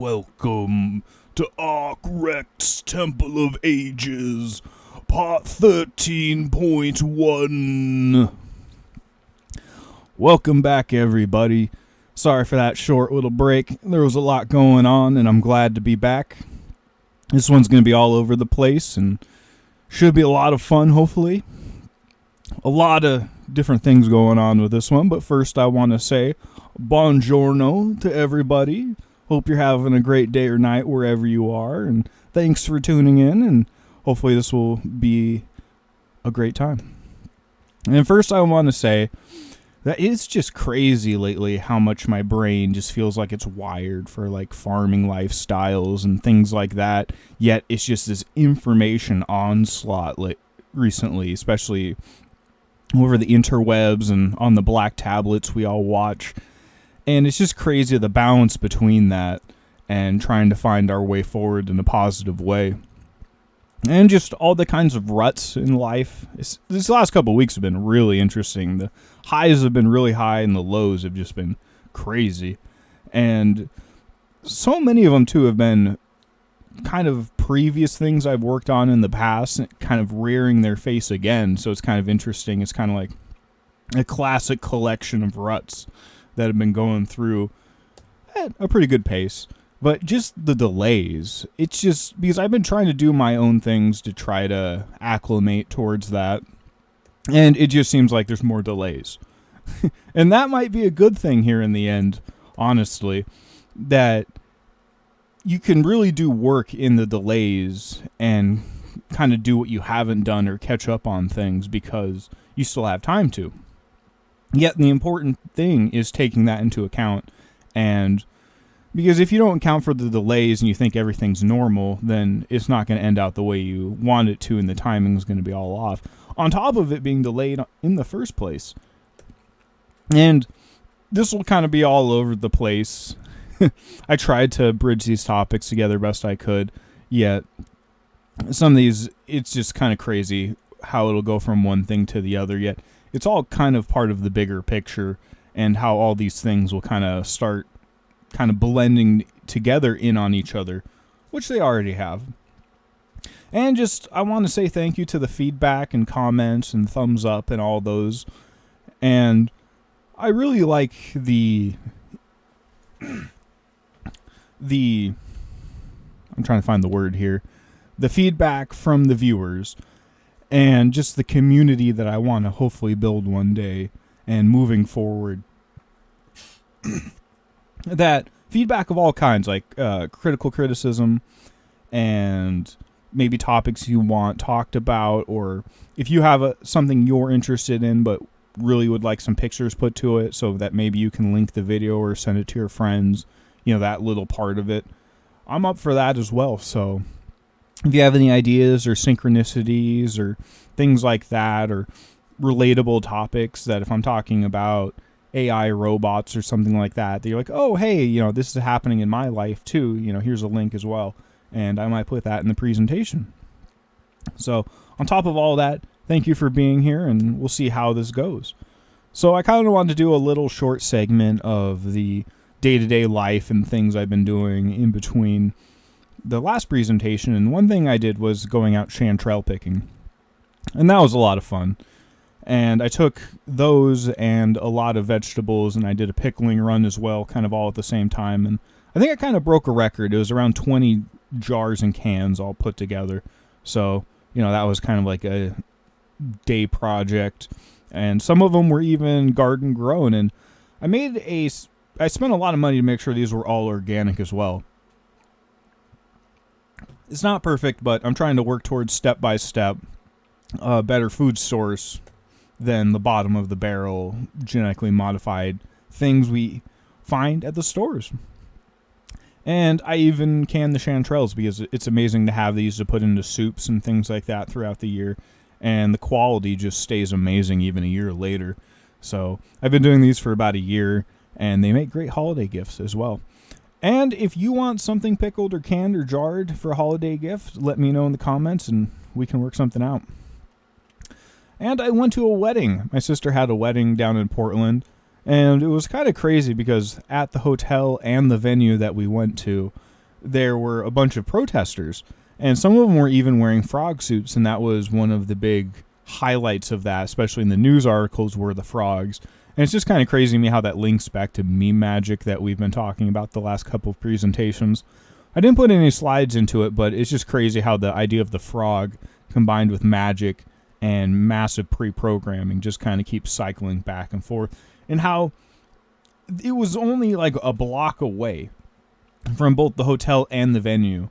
Welcome to Arcrect's Temple of Ages, part 13.1. Welcome back, everybody. Sorry for that short little break. There was a lot going on, and I'm glad to be back. This one's going to be all over the place, and should be a lot of fun, hopefully. A lot of different things going on with this one, but first I want to say buongiorno to everybody. Hope you're having a great day or night wherever you are, and thanks for tuning in, and hopefully this will be a great time. And first I want to say that it's just crazy lately how much my brain just feels like it's wired for like farming lifestyles and things like that, yet it's just this information onslaught recently, especially over the interwebs and on the black tablets we all watch. And it's just crazy the balance between that and trying to find our way forward in a positive way. And just all the kinds of ruts in life. This last couple of weeks have been really interesting. The highs have been really high and the lows have just been crazy. And so many of them, too, have been kind of previous things I've worked on in the past, kind of rearing their face again. So it's kind of interesting. It's kind of like a classic collection of ruts that have been going through at a pretty good pace. But just the delays, it's just because I've been trying to do my own things to try to acclimate towards that, and it just seems like there's more delays. And that might be a good thing here in the end, honestly, that you can really do work in the delays and kind of do what you haven't done or catch up on things because you still have time to. Yet the important thing is taking that into account, and because if you don't account for the delays and you think everything's normal, then it's not going to end out the way you want it to, and the timing is going to be all off. On top of it being delayed in the first place. And this will kind of be all over the place. I tried to bridge these topics together best I could, yet some of these, it's just kind of crazy how it'll go from one thing to the other, yet it's all kind of part of the bigger picture and how all these things will kind of start kind of blending together in on each other, which they already have. And just, I want to say thank you to the feedback and comments and thumbs up and all those. And I really like the I'm trying to find the word here, the feedback from the viewers and just the community that I want to hopefully build one day and moving forward. That feedback of all kinds, like critical criticism and maybe topics you want talked about, or if you have something you're interested in but really would like some pictures put to it so that maybe you can link the video or send it to your friends, you know, that little part of it. I'm up for that as well. So if you have any ideas or synchronicities or things like that, or relatable topics that if I'm talking about AI robots or something like that, you're like, oh, hey, you know, this is happening in my life too. You know, here's a link as well. And I might put that in the presentation. So on top of all that, thank you for being here, and we'll see how this goes. So I kind of wanted to do a little short segment of the day-to-day life and things I've been doing in between the last presentation. And one thing I did was going out chanterelle picking. And that was a lot of fun. And I took those and a lot of vegetables, and I did a pickling run as well, kind of all at the same time. And I think I kind of broke a record. It was around 20 jars and cans all put together. So, you know, that was kind of like a day project. And some of them were even garden grown. And I spent a lot of money to make sure these were all organic as well. It's not perfect, but I'm trying to work towards step by step a better food source than the bottom of the barrel genetically modified things we find at the stores. And I even can the chanterelles because it's amazing to have these to put into soups and things like that throughout the year. And the quality just stays amazing even a year later. So I've been doing these for about a year, and they make great holiday gifts as well. And if you want something pickled or canned or jarred for a holiday gift, let me know in the comments and we can work something out. And I went to a wedding. My sister had a wedding down in Portland, And it was kind of crazy because at the hotel and the venue that we went to, there were a bunch of protesters, and some of them were even wearing frog suits, and that was one of the big highlights of that, especially in the news articles, were the frogs. And it's just kind of crazy to me how that links back to meme magic that we've been talking about the last couple of presentations. I didn't put any slides into it, but it's just crazy how the idea of the frog combined with magic and massive pre-programming just kind of keeps cycling back and forth, and how it was only like a block away from both the hotel and the venue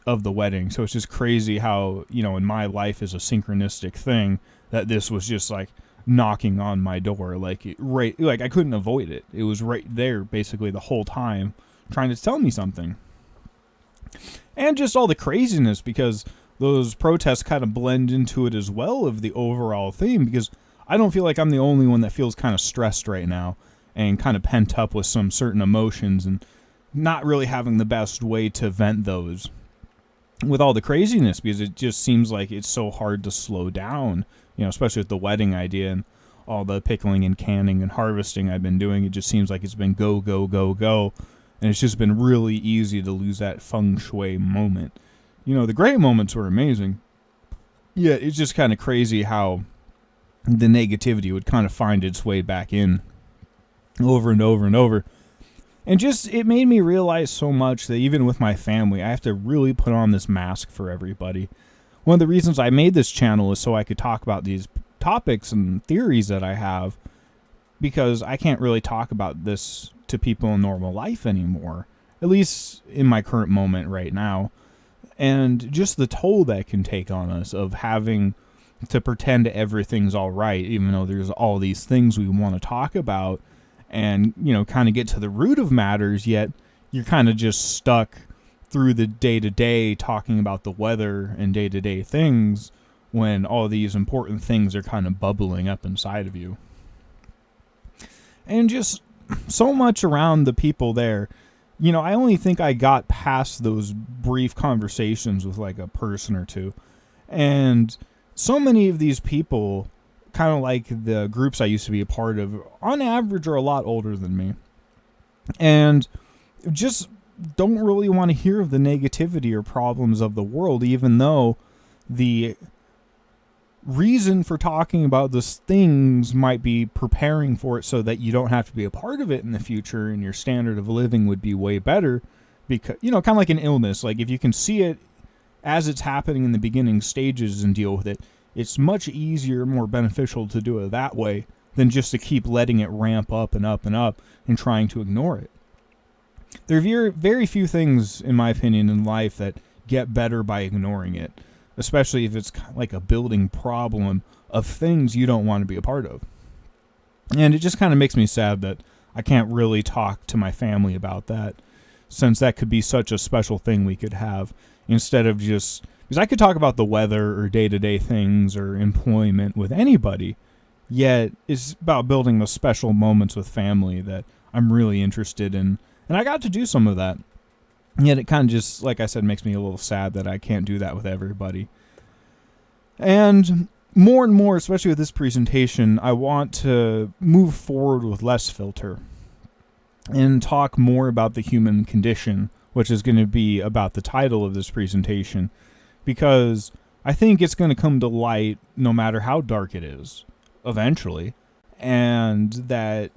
of the wedding. So it's just crazy how, in my life is a synchronistic thing, that this was just like knocking on my door, like I couldn't avoid it. It was right there basically the whole time trying to tell me something. And just all the craziness, because those protests kind of blend into it as well of the overall theme, because I don't feel like I'm the only one that feels kind of stressed right now and kind of pent up with some certain emotions and not really having the best way to vent those with all the craziness, because it just seems like it's so hard to slow down, especially with the wedding idea and all the pickling and canning and harvesting I've been doing. It just seems like it's been go, go, go, go. And it's just been really easy to lose that feng shui moment. The great moments were amazing. Yeah, it's just kind of crazy how the negativity would kind of find its way back in over and over and over. And just, it made me realize so much that even with my family, I have to really put on this mask for everybody. One of the reasons I made this channel is so I could talk about these topics and theories that I have, because I can't really talk about this to people in normal life anymore, at least in my current moment right now. And just the toll that can take on us of having to pretend everything's all right, even though there's all these things we want to talk about and, kind of get to the root of matters, yet you're kind of just stuck through the day-to-day talking about the weather and day-to-day things when all these important things are kind of bubbling up inside of you. And just so much around the people there. I only think I got past those brief conversations with like a person or two. And so many of these people, kind of like the groups I used to be a part of, on average are a lot older than me. And just don't really want to hear of the negativity or problems of the world, even though the reason for talking about those things might be preparing for it so that you don't have to be a part of it in the future and your standard of living would be way better. Because, kind of like an illness, like if you can see it as it's happening in the beginning stages and deal with it, it's much easier, more beneficial to do it that way than just to keep letting it ramp up and up and up and trying to ignore it. There are very few things, in my opinion, in life that get better by ignoring it, especially if it's like a building problem of things you don't want to be a part of. And it just kind of makes me sad that I can't really talk to my family about that, since that could be such a special thing we could have, instead of just, because I could talk about the weather or day-to-day things or employment with anybody, yet it's about building those special moments with family that I'm really interested in. And I got to do some of that. Yet it kind of just, like I said, makes me a little sad that I can't do that with everybody. And more, especially with this presentation, I want to move forward with less filter and talk more about the human condition, which is going to be about the title of this presentation, because I think it's going to come to light no matter how dark it is, eventually, and that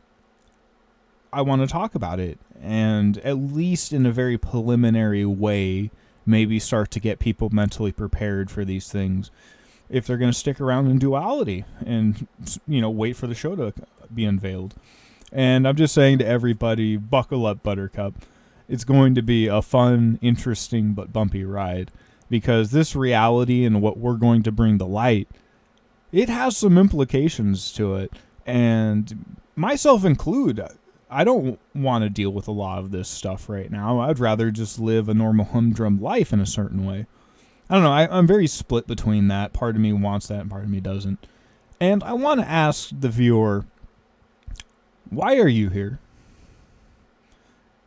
I want to talk about it, and at least in a very preliminary way, maybe start to get people mentally prepared for these things if they're going to stick around in duality and, wait for the show to be unveiled. And I'm just saying to everybody, buckle up, Buttercup. It's going to be a fun, interesting, but bumpy ride, because this reality and what we're going to bring to light, it has some implications to it, and myself included. I don't want to deal with a lot of this stuff right now. I'd rather just live a normal humdrum life in a certain way. I don't know. I'm very split between that. Part of me wants that and part of me doesn't. And I want to ask the viewer, why are you here?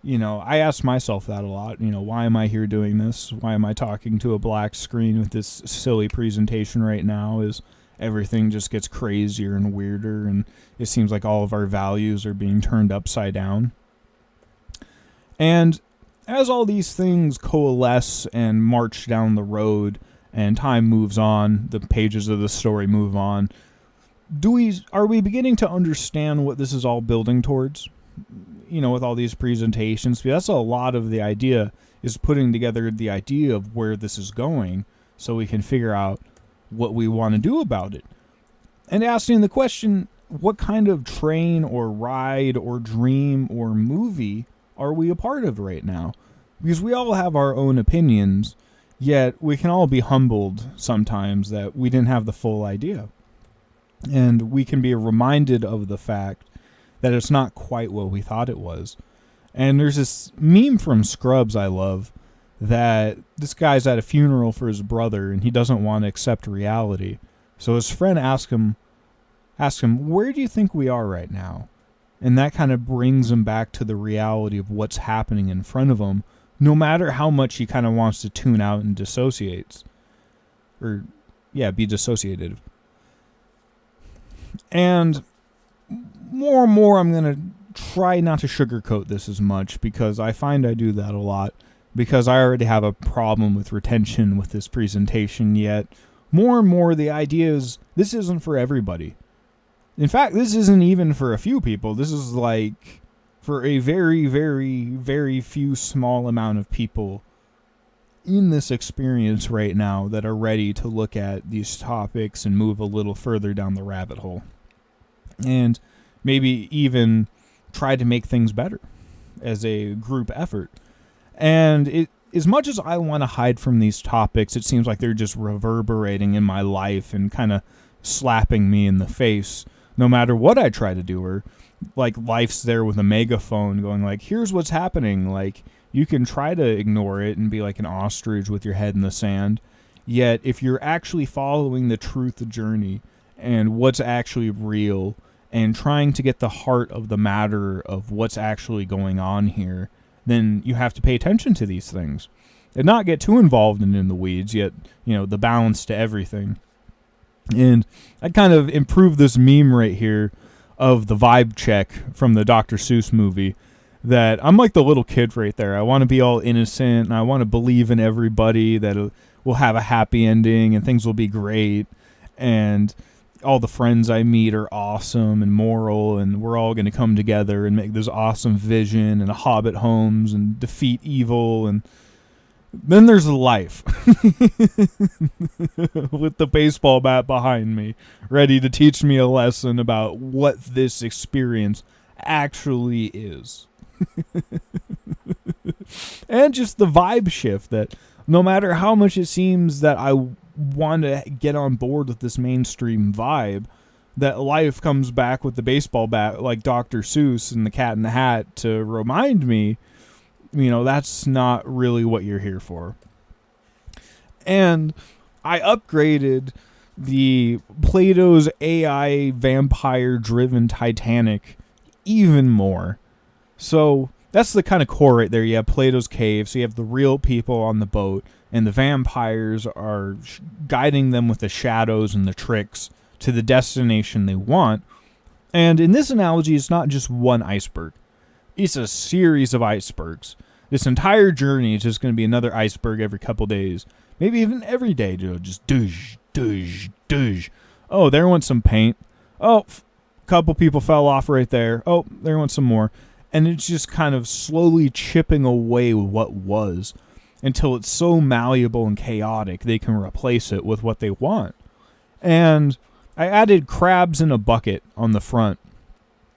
I ask myself that a lot. Why am I here doing this? Why am I talking to a black screen with this silly presentation right now? Is everything just gets crazier and weirder, and it seems like all of our values are being turned upside down. And as all these things coalesce and march down the road and time moves on, the pages of the story move on, are we beginning to understand what this is all building towards? With all these presentations, that's a lot of the idea, is putting together the idea of where this is going so we can figure out what we want to do about it. And asking the question, what kind of train or ride or dream or movie are we a part of right now? Because we all have our own opinions, yet we can all be humbled sometimes that we didn't have the full idea. And we can be reminded of the fact that it's not quite what we thought it was. And there's this meme from Scrubs I love, that this guy's at a funeral for his brother and he doesn't want to accept reality. So his friend asks him, where do you think we are right now? And that kind of brings him back to the reality of what's happening in front of him, no matter how much he kind of wants to tune out and dissociates. Be dissociated. And more and more I'm going to try not to sugarcoat this as much, because I find I do that a lot, because I already have a problem with retention with this presentation, yet more and more the idea is this isn't for everybody. In fact, this isn't even for a few people. This is like for a very, very, very few small amount of people in this experience right now that are ready to look at these topics and move a little further down the rabbit hole. And maybe even try to make things better as a group effort. And as much as I want to hide from these topics, it seems like they're just reverberating in my life and kind of slapping me in the face no matter what I try to do. Or like life's there with a megaphone going like, here's what's happening. Like, you can try to ignore it and be like an ostrich with your head in the sand. Yet if you're actually following the truth journey and what's actually real and trying to get the heart of the matter of what's actually going on here, then you have to pay attention to these things and not get too involved in the weeds, yet, the balance to everything. And I kind of improved this meme right here of the vibe check from the Dr. Seuss movie, that I'm like the little kid right there. I want to be all innocent, and I want to believe in everybody that we'll have a happy ending and things will be great, and all the friends I meet are awesome and moral, and we're all going to come together and make this awesome vision and a hobbit homes and defeat evil. And then there's life with the baseball bat behind me, ready to teach me a lesson about what this experience actually is. And just the vibe shift, that no matter how much it seems that I want to get on board with this mainstream vibe, that life comes back with the baseball bat like Dr. Seuss and the Cat in the Hat to remind me, that's not really what you're here for. And I upgraded the Plato's AI vampire-driven Titanic even more. So that's the kind of core right there. You have Plato's cave, so you have the real people on the boat, and the vampires are guiding them with the shadows and the tricks to the destination they want. And in this analogy, it's not just one iceberg. It's a series of icebergs. This entire journey is just going to be another iceberg every couple days. Maybe even every day, just douche, douche, douche. Oh, there went some paint. Oh, couple people fell off right there. Oh, there went some more. And it's just kind of slowly chipping away what was, until it's so malleable and chaotic they can replace it with what they want. And I added crabs in a bucket on the front,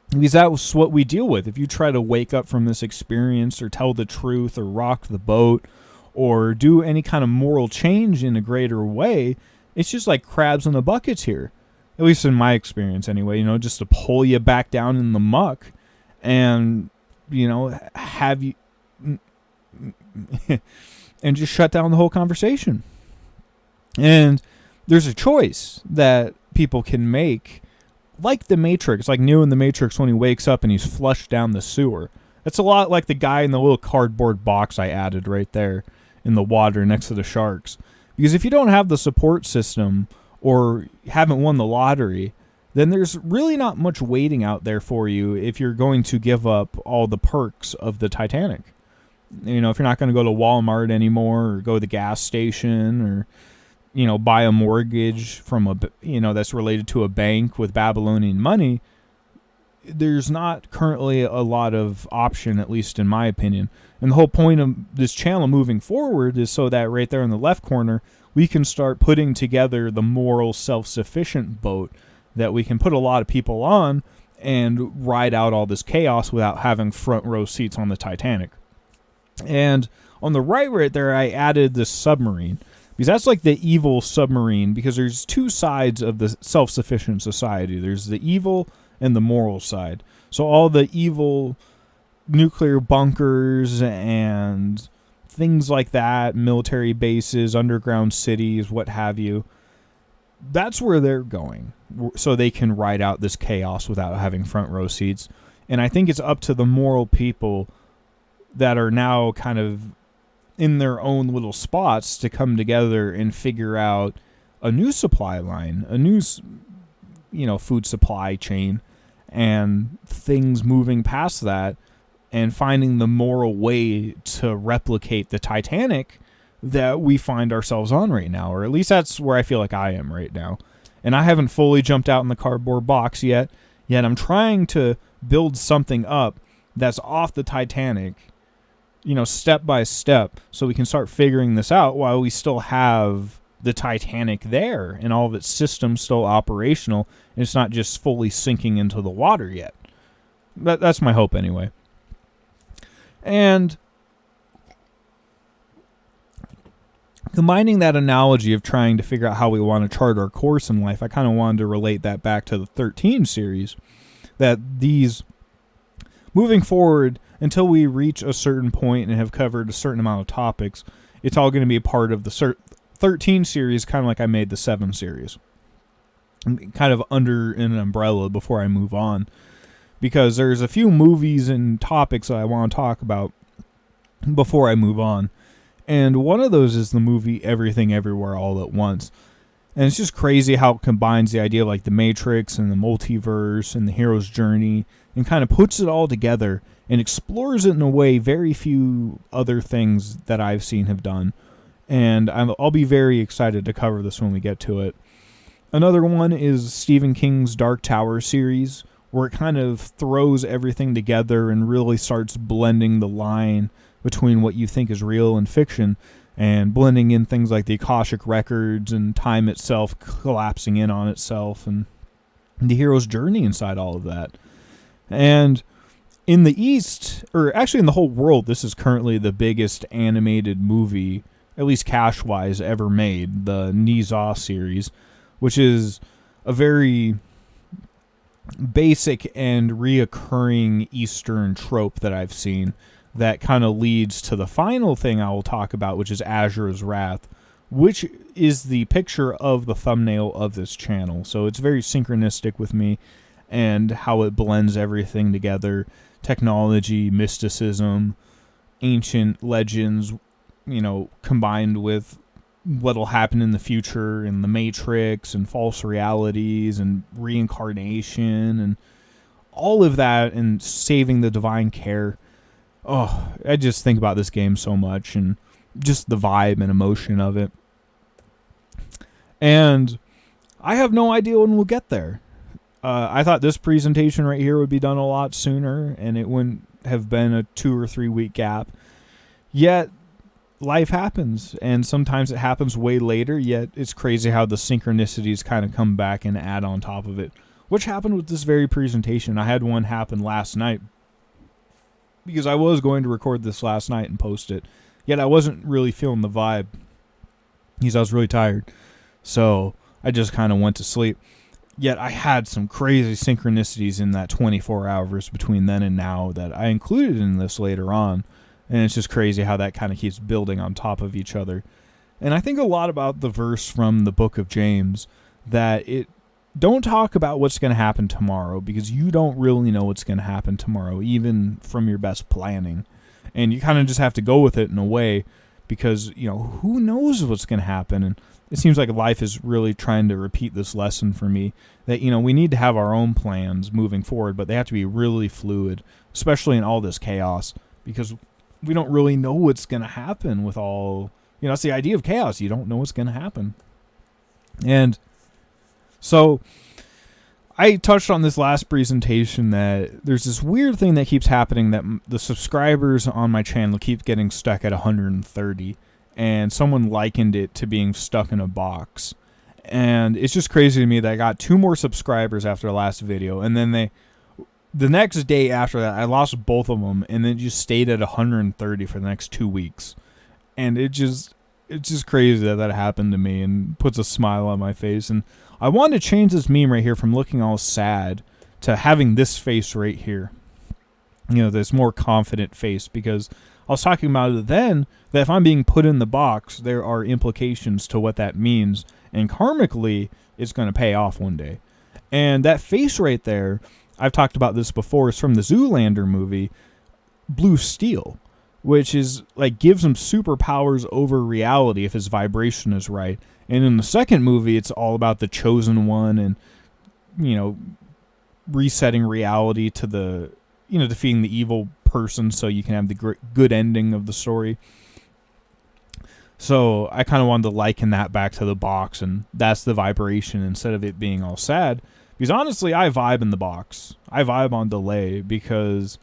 because that was what we deal with. If you try to wake up from this experience or tell the truth or rock the boat or do any kind of moral change in a greater way, it's just like crabs in the buckets here. At least in my experience anyway, just to pull you back down in the muck and, have you and just shut down the whole conversation. And there's a choice that people can make, like the Matrix, like Neo in the Matrix when he wakes up and he's flushed down the sewer. That's a lot like the guy in the little cardboard box I added right there in the water next to the sharks. Because if you don't have the support system or haven't won the lottery, then there's really not much waiting out there for you if you're going to give up all the perks of the Titanic. You know, if you're not going to go to Walmart anymore or go to the gas station or, you know, buy a mortgage from that's related to a bank with Babylonian money, there's not currently a lot of option, at least in my opinion. And the whole point of this channel moving forward is so that right there in the left corner, we can start putting together the moral self-sufficient boat that we can put a lot of people on and ride out all this chaos without having front row seats on the Titanic. And on the right there, I added this submarine, because that's like the evil submarine, because there's two sides of the self-sufficient society. There's the evil and the moral side. So all the evil nuclear bunkers and things like that, military bases, underground cities, what have you, that's where they're going, so they can ride out this chaos without having front row seats. And I think it's up to the moral people that are now kind of in their own little spots to come together and figure out a new supply line, a new, food supply chain, and things moving past that and finding the moral way to replicate the Titanic that we find ourselves on right now, or at least that's where I feel like I am right now. And I haven't fully jumped out in the cardboard box yet I'm trying to build something up that's off the Titanic, step by step, so we can start figuring this out while we still have the Titanic there and all of its systems still operational, and it's not just fully sinking into the water yet. That's my hope anyway. And combining that analogy of trying to figure out how we want to chart our course in life, I kind of wanted to relate that back to the 13 series, that these, moving forward, until we reach a certain point and have covered a certain amount of topics, it's all going to be a part of the 13 series, kind of like I made the 7 series. Kind of under an umbrella before I move on. Because there's a few movies and topics that I want to talk about before I move on. And one of those is the movie Everything Everywhere All at Once. And it's just crazy how it combines the idea of like the Matrix and the multiverse and the hero's journey and kind of puts it all together and explores it in a way very few other things that I've seen have done. And I'll be very excited to cover this when we get to it. Another one is Stephen King's Dark Tower series, where it kind of throws everything together and really starts blending the line between what you think is real and fiction, and blending in things like the Akashic Records and time itself collapsing in on itself, and the hero's journey inside all of that. And in the East, or actually in the whole world, this is currently the biggest animated movie, at least cash-wise, ever made, the Nizah series, which is a very basic and reoccurring Eastern trope that I've seen that kind of leads to the final thing I will talk about, which is Azura's Wrath, which is the picture of the thumbnail of this channel. So it's very synchronistic with me and how it blends everything together. Technology, mysticism, ancient legends, combined with what'll happen in the future and the Matrix and false realities and reincarnation and all of that, and saving the divine care. Oh, I just think about this game so much and just the vibe and emotion of it. And I have no idea when we'll get there. I thought this presentation right here would be done a lot sooner and it wouldn't have been a 2 or 3 week gap. Yet life happens, and sometimes it happens way later, yet it's crazy how the synchronicities kind of come back and add on top of it. Which happened with this very presentation. I had one happen last night, because I was going to record this last night and post it, yet I wasn't really feeling the vibe, because I was really tired. So I just kind of went to sleep. Yet I had some crazy synchronicities in that 24 hours between then and now that I included in this later on. And it's just crazy how that kind of keeps building on top of each other. And I think a lot about the verse from the book of James, that it don't talk about what's going to happen tomorrow, because you don't really know what's going to happen tomorrow, even from your best planning. And you kind of just have to go with it in a way, because, who knows what's going to happen. And it seems like life is really trying to repeat this lesson for me, that, we need to have our own plans moving forward, but they have to be really fluid, especially in all this chaos, because we don't really know what's going to happen with all, it's the idea of chaos. You don't know what's going to happen. And so I touched on this last presentation that there's this weird thing that keeps happening, that the subscribers on my channel keep getting stuck at 130, and someone likened it to being stuck in a box. And it's just crazy to me that I got 2 more subscribers after the last video, and then the next day after that, I lost both of them, and then just stayed at 130 for the next 2 weeks. And it's just crazy that happened to me, and puts a smile on my face. And I wanted to change this meme right here from looking all sad to having this face right here. This more confident face, because I was talking about it then, that if I'm being put in the box, there are implications to what that means. And karmically, it's going to pay off one day. And that face right there, I've talked about this before, is from the Zoolander movie, Blue Steel, which is like gives him superpowers over reality if his vibration is right. And in the second movie, it's all about the chosen one and, resetting reality to the, defeating the evil person so you can have the good ending of the story. So I kind of wanted to liken that back to the box, and that's the vibration instead of it being all sad. Because honestly, I vibe in the box. I vibe on delay because,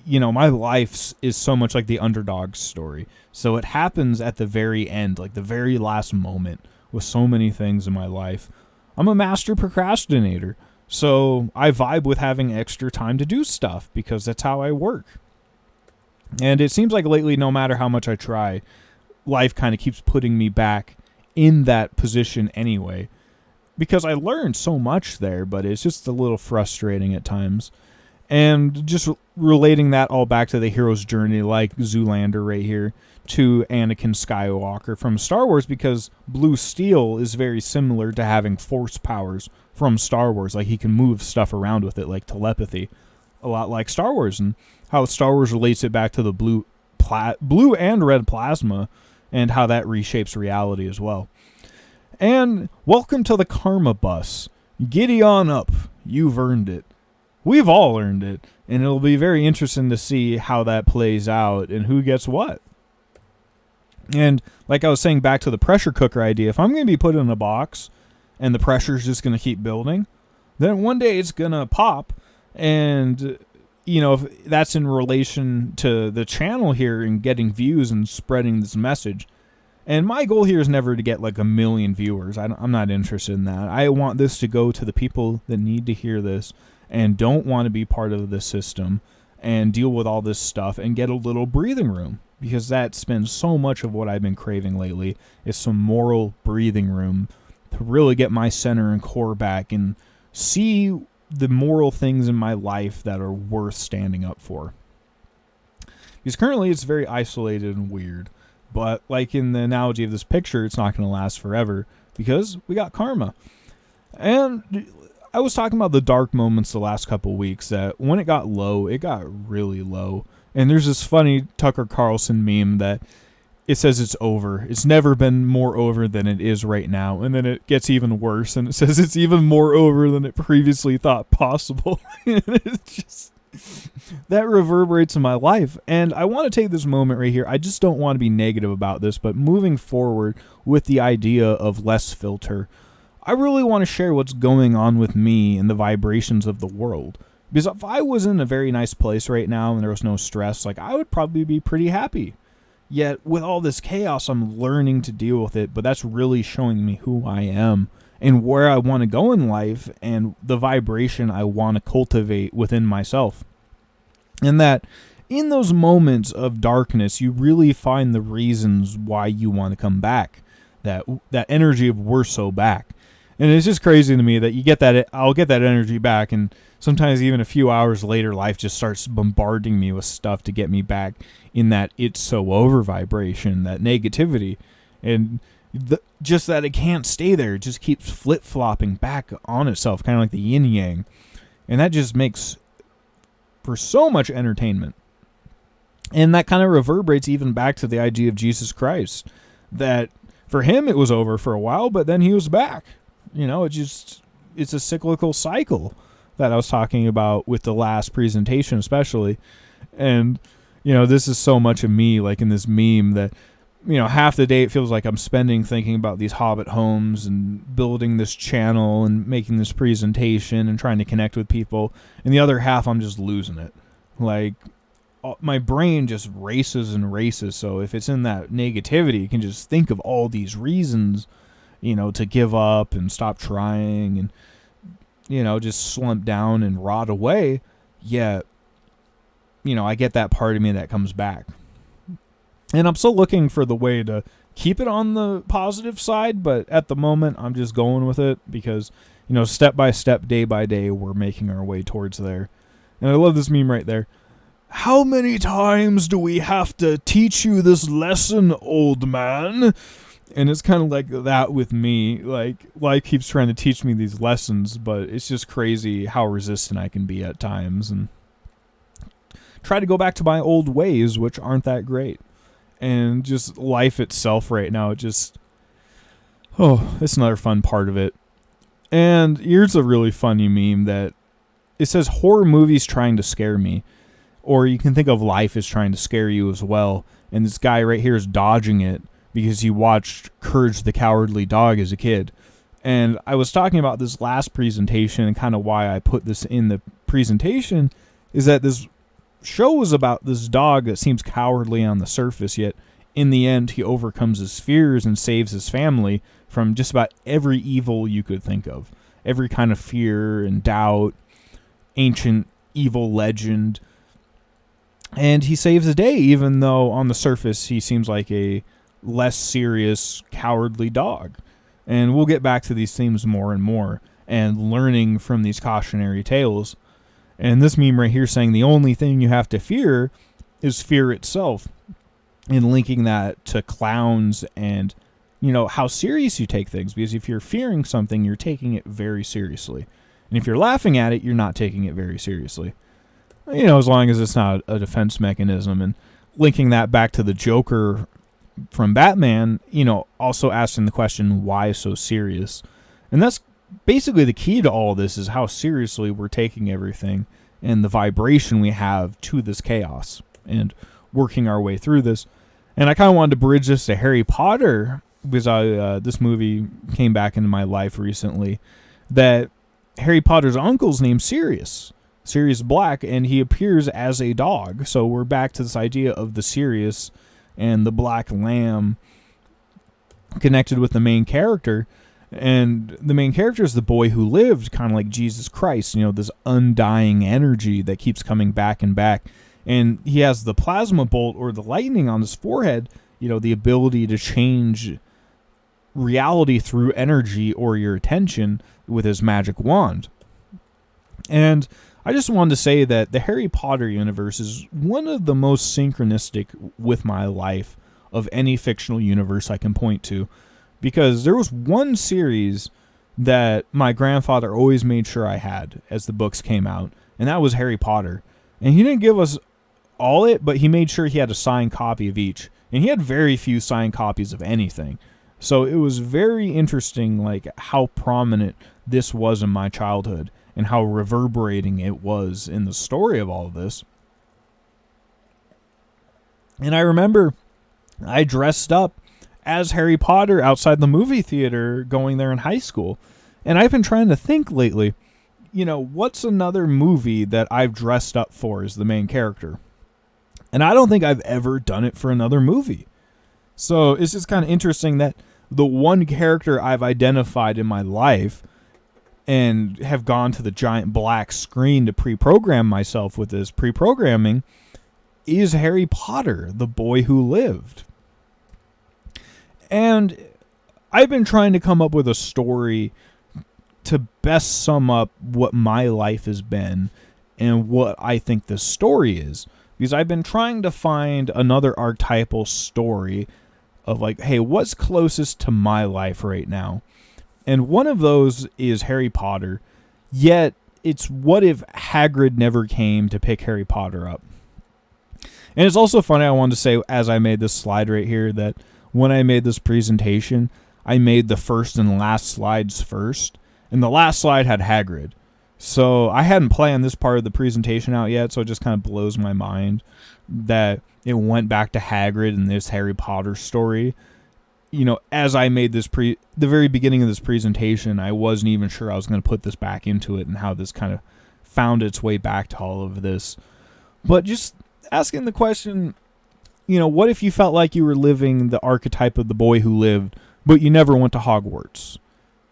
my life is so much like the underdog story. So it happens at the very end, like the very last moment with so many things in my life. I'm a master procrastinator. So I vibe with having extra time to do stuff because that's how I work. And it seems like lately, no matter how much I try, life kind of keeps putting me back in that position anyway. Because I learned so much there, but it's just a little frustrating at times. And just relating that all back to the hero's journey, like Zoolander right here, to Anakin Skywalker from Star Wars, because Blue Steel is very similar to having force powers from Star Wars. Like, he can move stuff around with it, like telepathy, a lot like Star Wars, and how Star Wars relates it back to the blue and red plasma, and how that reshapes reality as well. And welcome to the Karma Bus. Giddy on up. You've earned it. We've all earned it. And it'll be very interesting to see how that plays out and who gets what. And like I was saying, back to the pressure cooker idea, if I'm going to be put in a box and the pressure's just going to keep building, then one day it's going to pop. And, if that's in relation to the channel here and getting views and spreading this message. And my goal here is never to get like 1 million viewers. I'm not interested in that. I want this to go to the people that need to hear this and don't want to be part of the system and deal with all this stuff and get a little breathing room, because that's been so much of what I've been craving lately, is some moral breathing room to really get my center and core back and see the moral things in my life that are worth standing up for. Because currently it's very isolated and weird. But like in the analogy of this picture, it's not going to last forever because we got karma. And I was talking about the dark moments the last couple weeks, that when it got low, it got really low. And there's this funny Tucker Carlson meme that it says it's over. It's never been more over than it is right now. And then it gets even worse, and it says it's even more over than it previously thought possible. It's just... that reverberates in my life. And I want to take this moment right here. I just don't want to be negative about this, but moving forward with the idea of less filter, I really want to share what's going on with me and the vibrations of the world. Because if I was in a very nice place right now and there was no stress, like, I would probably be pretty happy. Yet with all this chaos, I'm learning to deal with it, but that's really showing me who I am and where I want to go in life and the vibration I want to cultivate within myself. And that in those moments of darkness, you really find the reasons why you want to come back. That energy of we're so back. And it's just crazy to me that you get that, I'll get that energy back, and sometimes even a few hours later, life just starts bombarding me with stuff to get me back in that it's so over vibration, that negativity. And just that it can't stay there. It just keeps flip-flopping back on itself, kind of like the yin-yang. And that just makes for so much entertainment. And that kind of reverberates even back to the idea of Jesus Christ. That for him it was over for a while, but then he was back. It's a cyclical cycle that I was talking about with the last presentation especially. And This is so much of me, like in this meme, that half the day it feels like I'm spending thinking about these Hobbit homes and building this channel and making this presentation and trying to connect with people, and the other half I'm just losing it. Like, my brain just races and races. So if it's in that negativity, you can just think of all these reasons, to give up and stop trying and, just slump down and rot away. Yet, I get that part of me that comes back. And I'm still looking for the way to keep it on the positive side, but at the moment, I'm just going with it because, step by step, day by day, we're making our way towards there. And I love this meme right there. How many times do we have to teach you this lesson, old man? And it's kind of like that with me. Like, life keeps trying to teach me these lessons, but it's just crazy how resistant I can be at times. And try to go back to my old ways, which aren't that great. And just life itself right now, it's another fun part of it. And here's a really funny meme that it says horror movies trying to scare me. Or you can think of life as trying to scare you as well. And this guy right here is dodging it because he watched Courage the Cowardly Dog as a kid. And I was talking about this last presentation, and kind of why I put this in the presentation is that this show was about this dog that seems cowardly on the surface, yet in the end he overcomes his fears and saves his family from just about every evil you could think of. Every kind of fear and doubt, ancient evil legend. And he saves the day, even though on the surface he seems like a less serious, cowardly dog. And we'll get back to these themes more and more, and learning from these cautionary tales. And this meme right here saying the only thing you have to fear is fear itself. And linking that to clowns and, how serious you take things. Because if you're fearing something, you're taking it very seriously. And if you're laughing at it, you're not taking it very seriously. As long as it's not a defense mechanism. And linking that back to the Joker from Batman, also asking the question, why so serious? And that's basically the key to all this, is how seriously we're taking everything and the vibration we have to this chaos and working our way through this. And I kind of wanted to bridge this to Harry Potter because this movie came back into my life recently, that Harry Potter's uncle's name's Sirius Black, and he appears as a dog. So we're back to this idea of the Sirius and the black lamb connected with the main character. And the main character is the boy who lived, kind of like Jesus Christ, this undying energy that keeps coming back and back. And he has the plasma bolt, or the lightning on his forehead, the ability to change reality through energy or your attention with his magic wand. And I just wanted to say that the Harry Potter universe is one of the most synchronistic with my life of any fictional universe I can point to. Because there was one series that my grandfather always made sure I had as the books came out, and that was Harry Potter. And he didn't give us all it, but he made sure he had a signed copy of each. And he had very few signed copies of anything. So it was very interesting, like, how prominent this was in my childhood and how reverberating it was in the story of all of this. And I remember I dressed up as Harry Potter outside the movie theater going there in high school. And I've been trying to think lately, what's another movie that I've dressed up for as the main character? And I don't think I've ever done it for another movie. So it's just kind of interesting that the one character I've identified in my life and have gone to the giant black screen to pre-program myself with this pre-programming is Harry Potter, the boy who lived. And I've been trying to come up with a story to best sum up what my life has been and what I think the story is. Because I've been trying to find another archetypal story of like, hey, what's closest to my life right now? And one of those is Harry Potter. Yet, it's what if Hagrid never came to pick Harry Potter up? And it's also funny, I wanted to say, as I made this slide right here, that when I made this presentation, I made the first and last slides first. And the last slide had Hagrid. So I hadn't planned this part of the presentation out yet, so it just kind of blows my mind that it went back to Hagrid and this Harry Potter story. You know, as I made this the very beginning of this presentation, I wasn't even sure I was going to put this back into it and how this kind of found its way back to all of this. But just asking the question, you know, what if you felt like you were living the archetype of the boy who lived, but you never went to Hogwarts?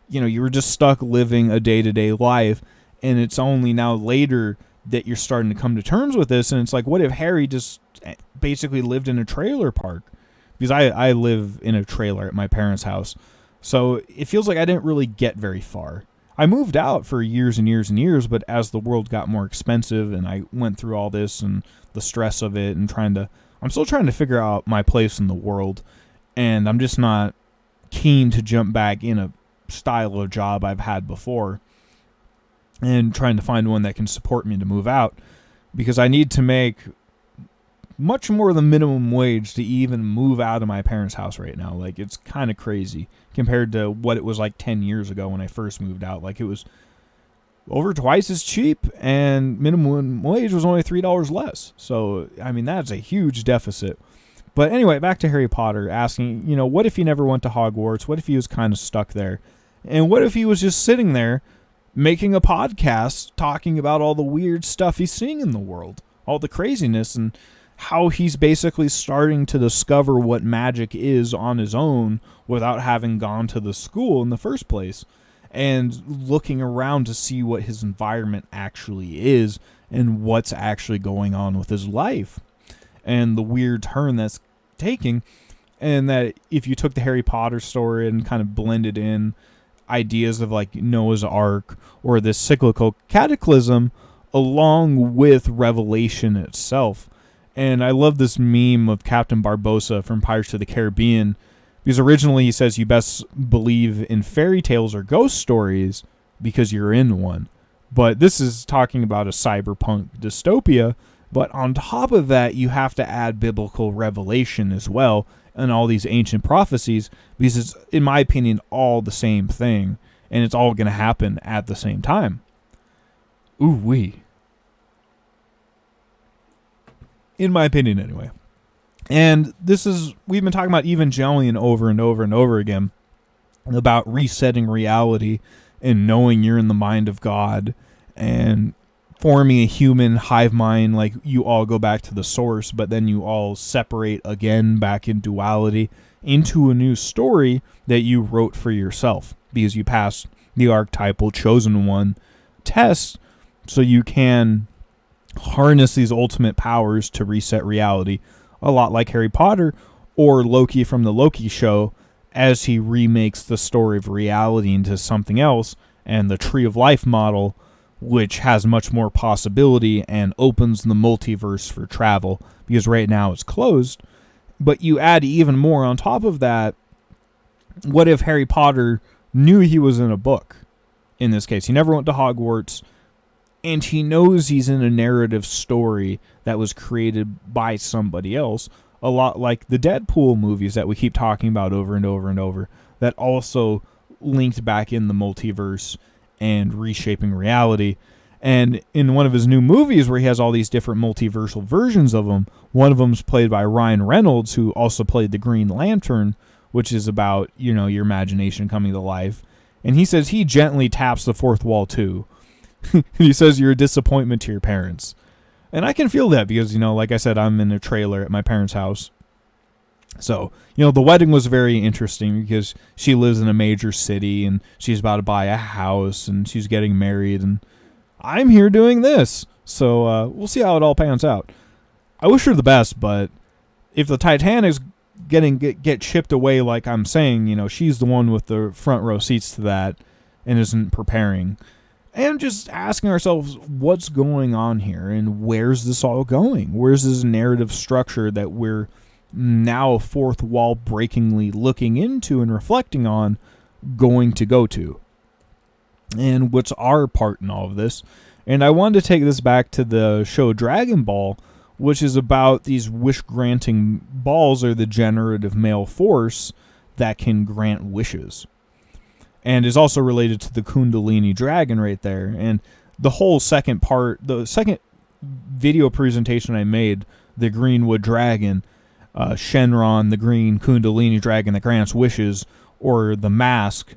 You know, you were just stuck living a day-to-day life, and it's only now later that you're starting to come to terms with this, and it's like, what if Harry just basically lived in a trailer park? Because I live in a trailer at my parents' house, so it feels like I didn't really get very far. I moved out for years and years and years, but as the world got more expensive and I went through all this and the stress of it and I'm still trying to figure out my place in the world, and I'm just not keen to jump back in a style of job I've had before and trying to find one that can support me to move out, because I need to make much more than minimum wage to even move out of my parents' house right now. Like, it's kind of crazy compared to what it was like 10 years ago when I first moved out. Like, it was over twice as cheap, and minimum wage was only $3 less. So, I mean, that's a huge deficit. But anyway, back to Harry Potter, asking, you know, what if he never went to Hogwarts? What if he was kind of stuck there? And what if he was just sitting there making a podcast talking about all the weird stuff he's seeing in the world, all the craziness, and how he's basically starting to discover what magic is on his own without having gone to the school in the first place, and looking around to see what his environment actually is and what's actually going on with his life and the weird turn that's taking. And that if you took the Harry Potter story and kind of blended in ideas of like Noah's Ark or this cyclical cataclysm along with Revelation itself. And I love this meme of Captain Barbossa from Pirates of the Caribbean, because originally he says you best believe in fairy tales or ghost stories because you're in one. But this is talking about a cyberpunk dystopia. But on top of that, you have to add biblical revelation as well and all these ancient prophecies, because it's, in my opinion, all the same thing. And it's all going to happen at the same time. Ooh-wee. In my opinion, anyway. And we've been talking about Evangelion over and over and over again, about resetting reality and knowing you're in the mind of God and forming a human hive mind, like you all go back to the source, but then you all separate again back in duality into a new story that you wrote for yourself, because you passed the archetypal chosen one test, so you can harness these ultimate powers to reset reality, a lot like Harry Potter or Loki from the Loki show, as he remakes the story of reality into something else, and the Tree of Life model, which has much more possibility and opens the multiverse for travel, because right now it's closed. But you add even more on top of that. What if Harry Potter knew he was in a book? In this case, he never went to Hogwarts, and he knows he's in a narrative story that was created by somebody else, a lot like the Deadpool movies that we keep talking about over and over and over, that also linked back in the multiverse and reshaping reality. And in one of his new movies where he has all these different multiversal versions of them, one of them's played by Ryan Reynolds, who also played the Green Lantern, which is about, you know, your imagination coming to life. And he says he gently taps the fourth wall too. He says you're a disappointment to your parents. And I can feel that because, you know, like I said, I'm in a trailer at my parents' house. So, you know, the wedding was very interesting because she lives in a major city and she's about to buy a house and she's getting married, and I'm here doing this. So we'll see how it all pans out. I wish her the best, but if the Titanic's get shipped away like I'm saying, you know, she's the one with the front row seats to that and isn't preparing. And just asking ourselves, what's going on here and where's this all going? Where's this narrative structure that we're now fourth wall breakingly looking into and reflecting on going to go to? And what's our part in all of this? And I wanted to take this back to the show Dragon Ball, which is about these wish-granting balls, or the generative male force that can grant wishes. And is also related to the Kundalini dragon right there. And the whole second part, the second video presentation I made, the Greenwood Dragon, Shenron, the green Kundalini dragon that grants wishes, or the Mask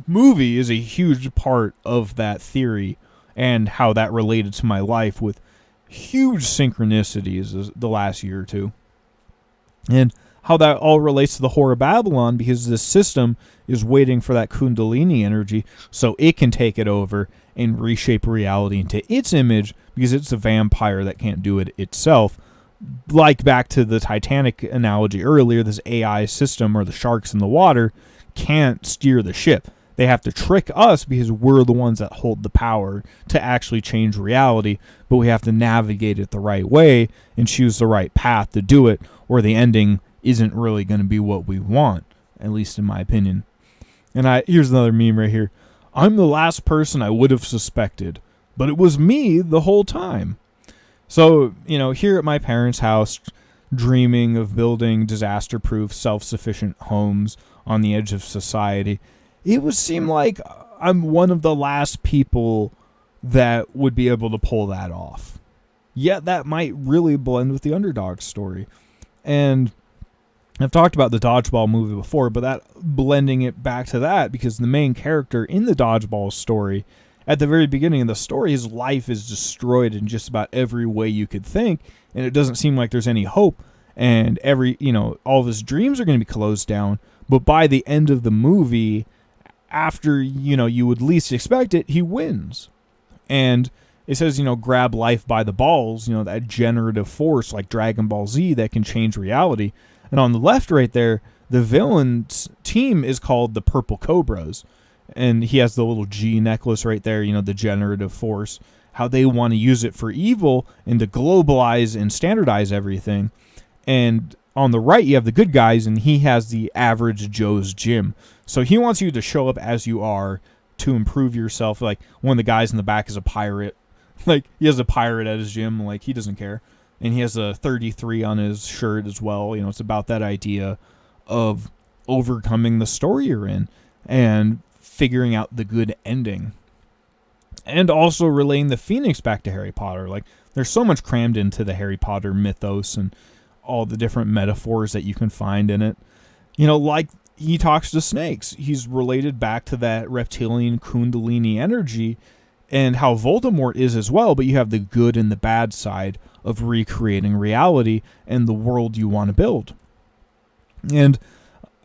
movie is a huge part of that theory and how that related to my life with huge synchronicities the last year or two. And how that all relates to the Whore of Babylon, because this system is waiting for that Kundalini energy so it can take it over and reshape reality into its image, because it's a vampire that can't do it itself. Like back to the Titanic analogy earlier, this AI system, or the sharks in the water, can't steer the ship. They have to trick us because we're the ones that hold the power to actually change reality, but we have to navigate it the right way and choose the right path to do it, or the ending isn't really going to be what we want, at least in my opinion. And here's another meme right here. I'm the last person I would have suspected, but it was me the whole time. So, here at my parents' house, dreaming of building disaster-proof, self-sufficient homes on the edge of society, it would seem like I'm one of the last people that would be able to pull that off. Yet that might really blend with the underdog story. And I've talked about the Dodgeball movie before, but that blending it back to that, because the main character in the Dodgeball story, at the very beginning of the story, his life is destroyed in just about every way you could think, and it doesn't seem like there's any hope, and all of his dreams are going to be closed down. But by the end of the movie, after, you would least expect it, he wins. And it says, grab life by the balls, that generative force like Dragon Ball Z that can change reality. And on the left right there, the villain's team is called the Purple Cobras. And he has the little G necklace right there, the generative force, how they want to use it for evil and to globalize and standardize everything. And on the right, you have the good guys, and he has the average Joe's gym. So he wants you to show up as you are to improve yourself. Like, one of the guys in the back is a pirate. Like, he has a pirate at his gym. Like, he doesn't care. And he has a 33 on his shirt as well. It's about that idea of overcoming the story you're in and figuring out the good ending. And also relaying the Phoenix back to Harry Potter. Like, there's so much crammed into the Harry Potter mythos and all the different metaphors that you can find in it. Like, he talks to snakes. He's related back to that reptilian Kundalini energy and how Voldemort is as well, but you have the good and the bad side of recreating reality and the world you want to build. And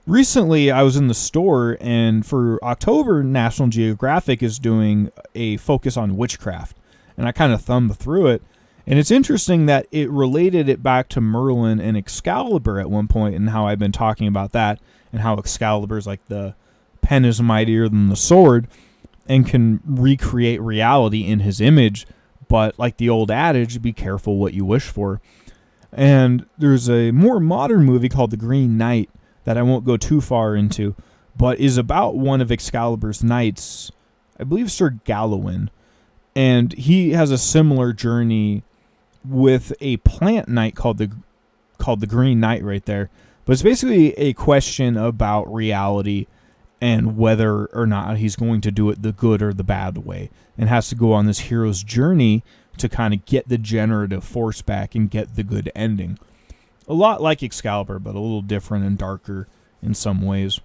recently I was in the store, and for October, National Geographic is doing a focus on witchcraft. And I kind of thumbed through it. And it's interesting that it related it back to Merlin and Excalibur at one point, and how I've been talking about that, and how Excalibur's like the pen is mightier than the sword and can recreate reality in his image. But like the old adage, be careful what you wish for. And there's a more modern movie called The Green Knight that I won't go too far into, but is about one of Excalibur's knights, I believe Sir Gawain. And he has a similar journey with a plant knight called the Green Knight right there. But it's basically a question about reality and whether or not he's going to do it the good or the bad way, and has to go on this hero's journey to kind of get the generative force back and get the good ending. A lot like Excalibur, but a little different and darker in some ways.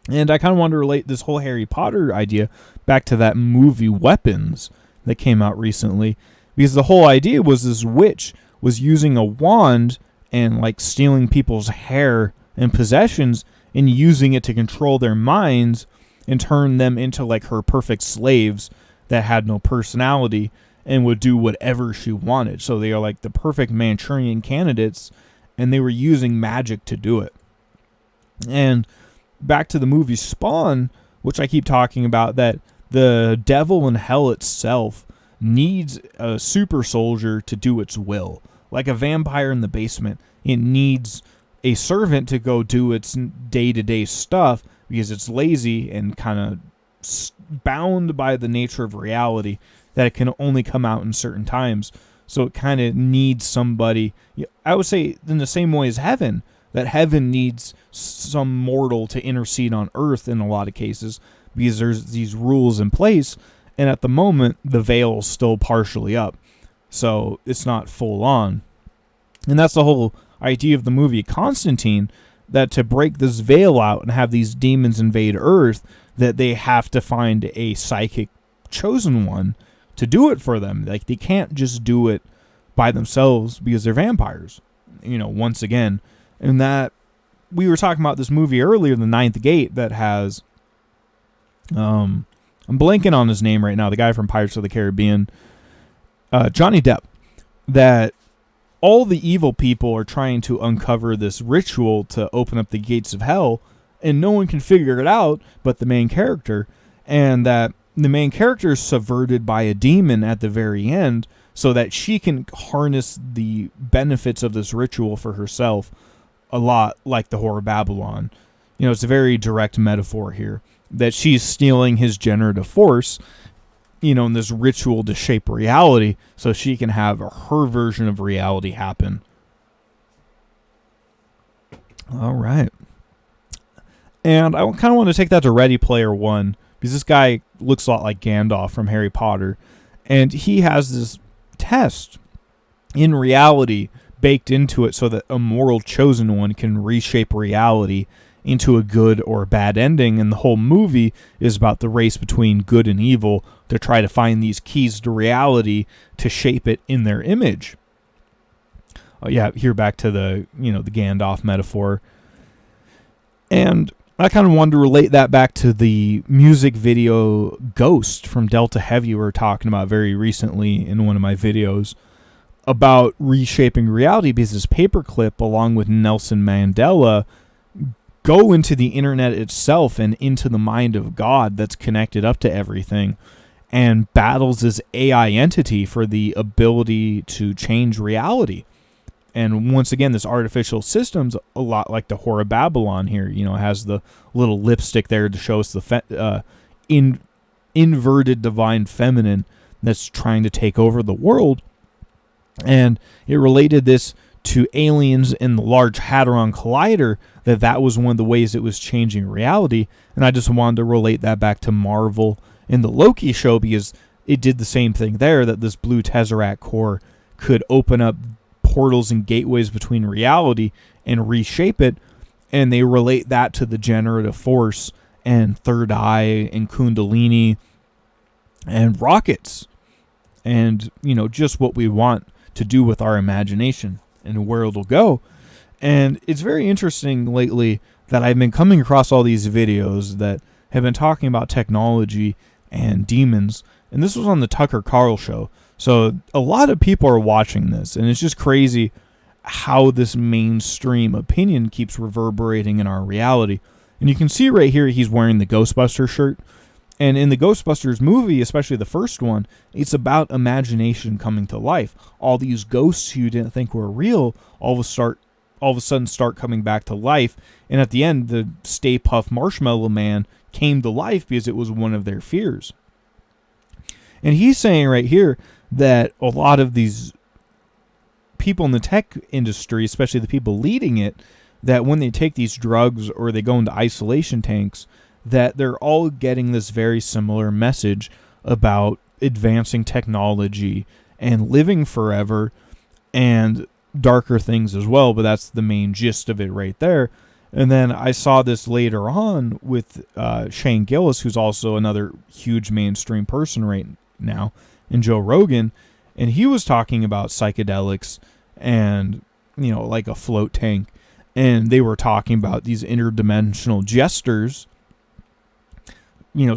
And I kind of want to relate this whole Harry Potter idea back to that movie Weapons that came out recently, because the whole idea was this witch was using a wand and like stealing people's hair and possessions and using it to control their minds and turn them into like her perfect slaves that had no personality and would do whatever she wanted. So they are like the perfect Manchurian candidates, and they were using magic to do it. And back to the movie Spawn, which I keep talking about, that the devil in hell itself needs a super soldier to do its will. Like a vampire in the basement, it needs a servant to go do its day-to-day stuff because it's lazy and kind of bound by the nature of reality that it can only come out in certain times. So it kind of needs somebody, I would say in the same way as heaven, that heaven needs some mortal to intercede on earth in a lot of cases because there's these rules in place. And at the moment, the veil's still partially up. So it's not full on. And that's the whole idea of the movie Constantine, that to break this veil out and have these demons invade Earth, that they have to find a psychic chosen one to do it for them. Like, they can't just do it by themselves because they're vampires, once again. And that, we were talking about this movie earlier, The Ninth Gate, that has, I'm blanking on his name right now, the guy from Pirates of the Caribbean, Johnny Depp, that all the evil people are trying to uncover this ritual to open up the gates of hell, and no one can figure it out but the main character, and that the main character is subverted by a demon at the very end so that she can harness the benefits of this ritual for herself, a lot like the Whore of Babylon. It's a very direct metaphor here, that she's stealing his generative force, in this ritual to shape reality so she can have her version of reality happen. All right. And I kind of want to take that to Ready Player One, because this guy looks a lot like Gandalf from Harry Potter. And he has this test in reality baked into it so that a moral chosen one can reshape reality into a good or bad ending. And the whole movie is about the race between good and evil to try to find these keys to reality to shape it in their image. Here back to the Gandalf metaphor. And I kind of wanted to relate that back to the music video Ghost from Delta Heavy we were talking about very recently in one of my videos about reshaping reality, because this paperclip, along with Nelson Mandela, go into the internet itself and into the mind of God that's connected up to everything, and battles this AI entity for the ability to change reality. And once again, this artificial system's a lot like the Whore of Babylon here. It has the little lipstick there to show us the inverted divine feminine that's trying to take over the world. And it related this to aliens in the Large Hadron Collider, that was one of the ways it was changing reality. And I just wanted to relate that back to Marvel in the Loki show, because it did the same thing there, that this blue Tesseract core could open up portals and gateways between reality and reshape it. And they relate that to the generative force and third eye and kundalini and rockets, and just what we want to do with our imagination and where it'll go. And it's very interesting lately that I've been coming across all these videos that have been talking about technology and demons. And this was on the Tucker Carl show. So a lot of people are watching this, and it's just crazy how this mainstream opinion keeps reverberating in our reality. And you can see right here, he's wearing the Ghostbusters shirt. And in the Ghostbusters movie, especially the first one, it's about imagination coming to life. All these ghosts you didn't think were real, all of a sudden start coming back to life. And at the end, the Stay Puft Marshmallow Man came to life because it was one of their fears. And he's saying right here that a lot of these people in the tech industry, especially the people leading it, that when they take these drugs or they go into isolation tanks, that they're all getting this very similar message about advancing technology and living forever and darker things as well. But that's the main gist of it right there. And then I saw this later on with Shane Gillis, who's also another huge mainstream person right now, and Joe Rogan. And he was talking about psychedelics and, like a float tank. And they were talking about these interdimensional jesters,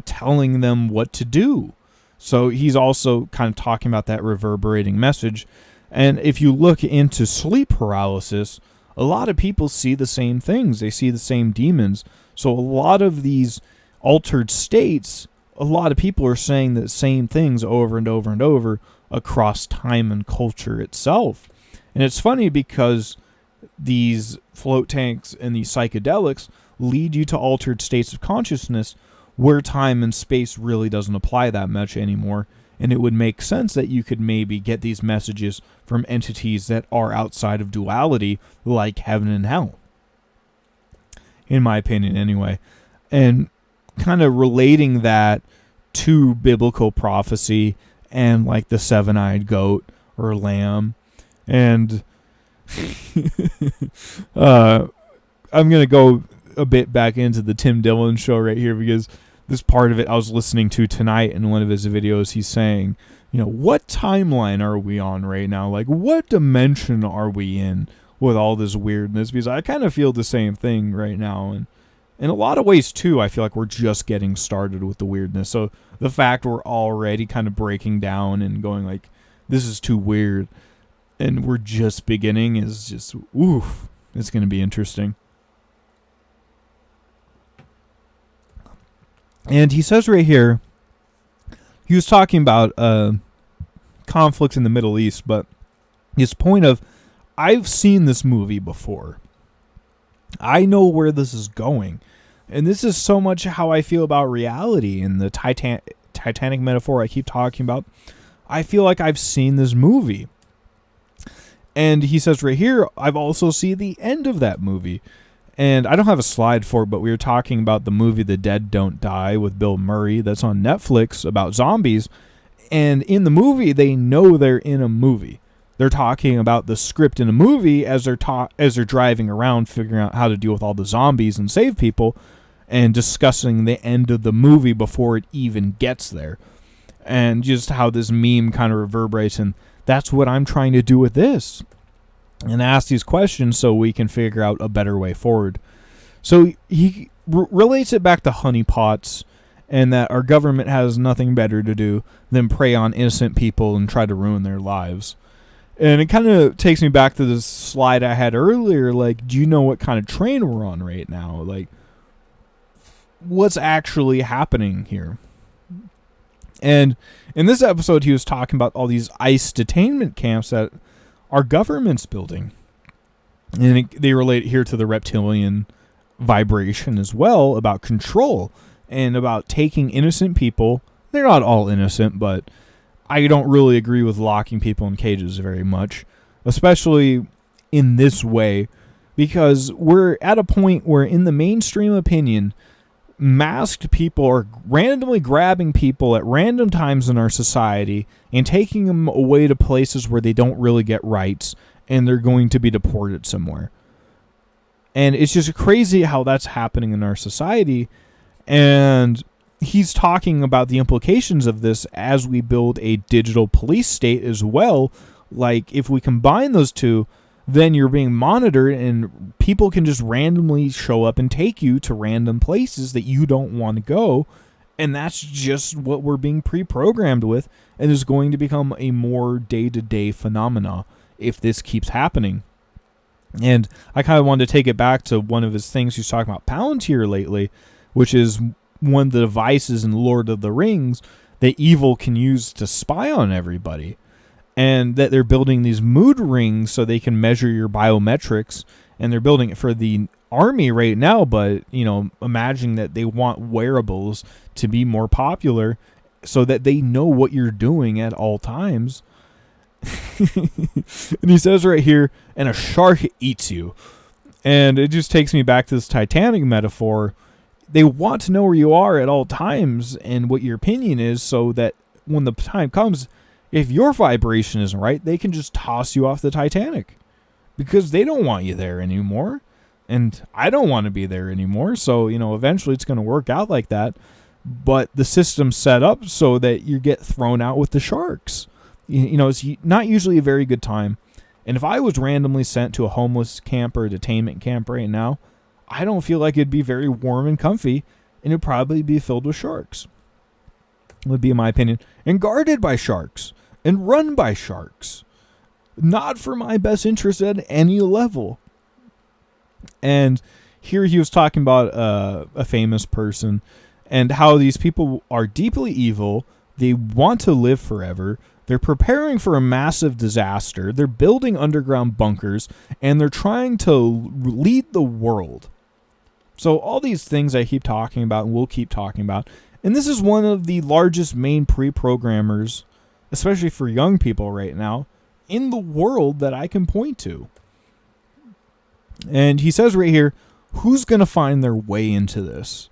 telling them what to do. So he's also kind of talking about that reverberating message. And if you look into sleep paralysis, a lot of people see the same things. They see the same demons. So a lot of these altered states, a lot of people are saying the same things over and over and over across time and culture itself. And it's funny because these float tanks and these psychedelics lead you to altered states of consciousness where time and space really doesn't apply that much anymore. And it would make sense that you could maybe get these messages from entities that are outside of duality, like heaven and hell. In my opinion, anyway. And kind of relating that to biblical prophecy and like the seven-eyed goat or lamb. And I'm going to go a bit back into the Tim Dillon show right here, because this part of it I was listening to tonight in one of his videos. He's saying, what timeline are we on right now? Like, what dimension are we in with all this weirdness? Because I kind of feel the same thing right now. And in a lot of ways, too, I feel like we're just getting started with the weirdness. So the fact we're already kind of breaking down and going like, this is too weird, and we're just beginning, is just, oof, it's going to be interesting. And he says right here, he was talking about conflicts in the Middle East, but his point of, I've seen this movie before. I know where this is going. And this is so much how I feel about reality and the Titanic metaphor I keep talking about. I feel like I've seen this movie. And he says right here, I've also seen the end of that movie. And I don't have a slide for it, but we were talking about the movie The Dead Don't Die with Bill Murray that's on Netflix about zombies. And in the movie, they know they're in a movie. They're talking about the script in a movie as they're driving around figuring out how to deal with all the zombies and save people, and discussing the end of the movie before it even gets there. And just how this meme kind of reverberates, and that's what I'm trying to do with this. And ask these questions so we can figure out a better way forward. So he relates it back to honeypots, and that our government has nothing better to do than prey on innocent people and try to ruin their lives. And it kind of takes me back to this slide I had earlier. Like, do you know what kind of train we're on right now? Like, what's actually happening here? And in this episode, he was talking about all these ICE detainment camps that our government's building. And they relate here to the reptilian vibration as well, about control and about taking innocent people. They're not all innocent, but I don't really agree with locking people in cages very much, especially in this way, because we're at a point where in the mainstream opinion, masked people are randomly grabbing people at random times in our society and taking them away to places where they don't really get rights, and they're going to be deported somewhere. And it's just crazy how that's happening in our society. And he's talking about the implications of this as we build a digital police state as well. Like, if we combine those two, then you're being monitored, and people can just randomly show up and take you to random places that you don't want to go. And that's just what we're being pre-programmed with, and is going to become a more day-to-day phenomena if this keeps happening. And I kind of wanted to take it back to one of his things he's talking about Palantir lately, which is one of the devices in Lord of the Rings that evil can use to spy on everybody. And that they're building these mood rings so they can measure your biometrics. And they're building it for the army right now, but, imagine that they want wearables to be more popular so that they know what you're doing at all times. And he says right here, and a shark eats you. And it just takes me back to this Titanic metaphor. They want to know where you are at all times and what your opinion is, so that when the time comes, if your vibration isn't right, they can just toss you off the Titanic, because they don't want you there anymore. And I don't want to be there anymore. So, eventually it's going to work out like that. But the system's set up so that you get thrown out with the sharks. It's not usually a very good time. And if I was randomly sent to a homeless camp or a detainment camp right now, I don't feel like it'd be very warm and comfy, and it'd probably be filled with sharks. Would be my opinion. And guarded by sharks. And run by sharks. Not for my best interest at any level. And here he was talking about a famous person, and how these people are deeply evil. They want to live forever. They're preparing for a massive disaster. They're building underground bunkers, and they're trying to lead the world. So all these things I keep talking about and we'll keep talking about. And this is one of the largest main pre-programmers, especially for young people right now, in the world that I can point to. And he says right here, who's going to find their way into this?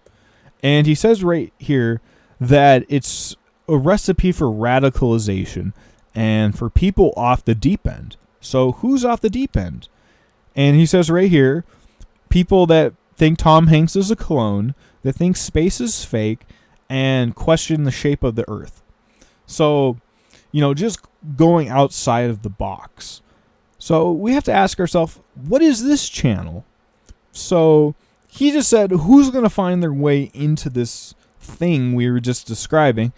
And he says right here that it's a recipe for radicalization and for people off the deep end. So who's off the deep end? And he says right here, people that think Tom Hanks is a clone, that think space is fake, and question the shape of the earth. So, just going outside of the box. So we have to ask ourselves, what is this channel? So he just said, who's going to find their way into this thing we were just describing?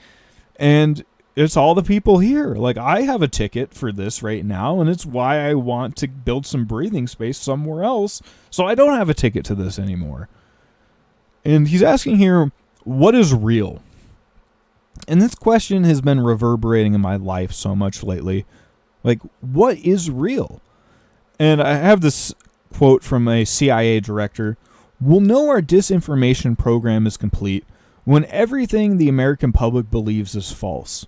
And it's all the people here. Like, I have a ticket for this right now, and it's why I want to build some breathing space somewhere else, so I don't have a ticket to this anymore. And he's asking here, what is real? And this question has been reverberating in my life so much lately. Like, what is real? And I have this quote from a CIA director. We'll know our disinformation program is complete when everything the American public believes is false.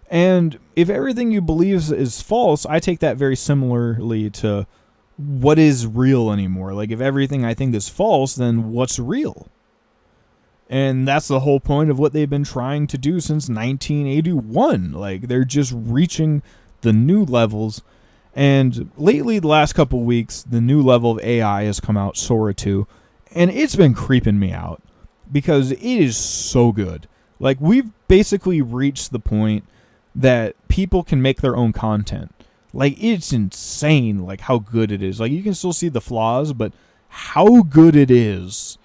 And if everything you believe is false, I take that very similarly to what is real anymore. Like, if everything I think is false, then what's real? And that's the whole point of what they've been trying to do since 1981. Like, they're just reaching the new levels. And lately, the last couple of weeks, the new level of AI has come out, Sora 2. And it's been creeping me out because it is so good. Like, we've basically reached the point that people can make their own content. Like, it's insane, like, how good it is. Like, you can still see the flaws, but how good it is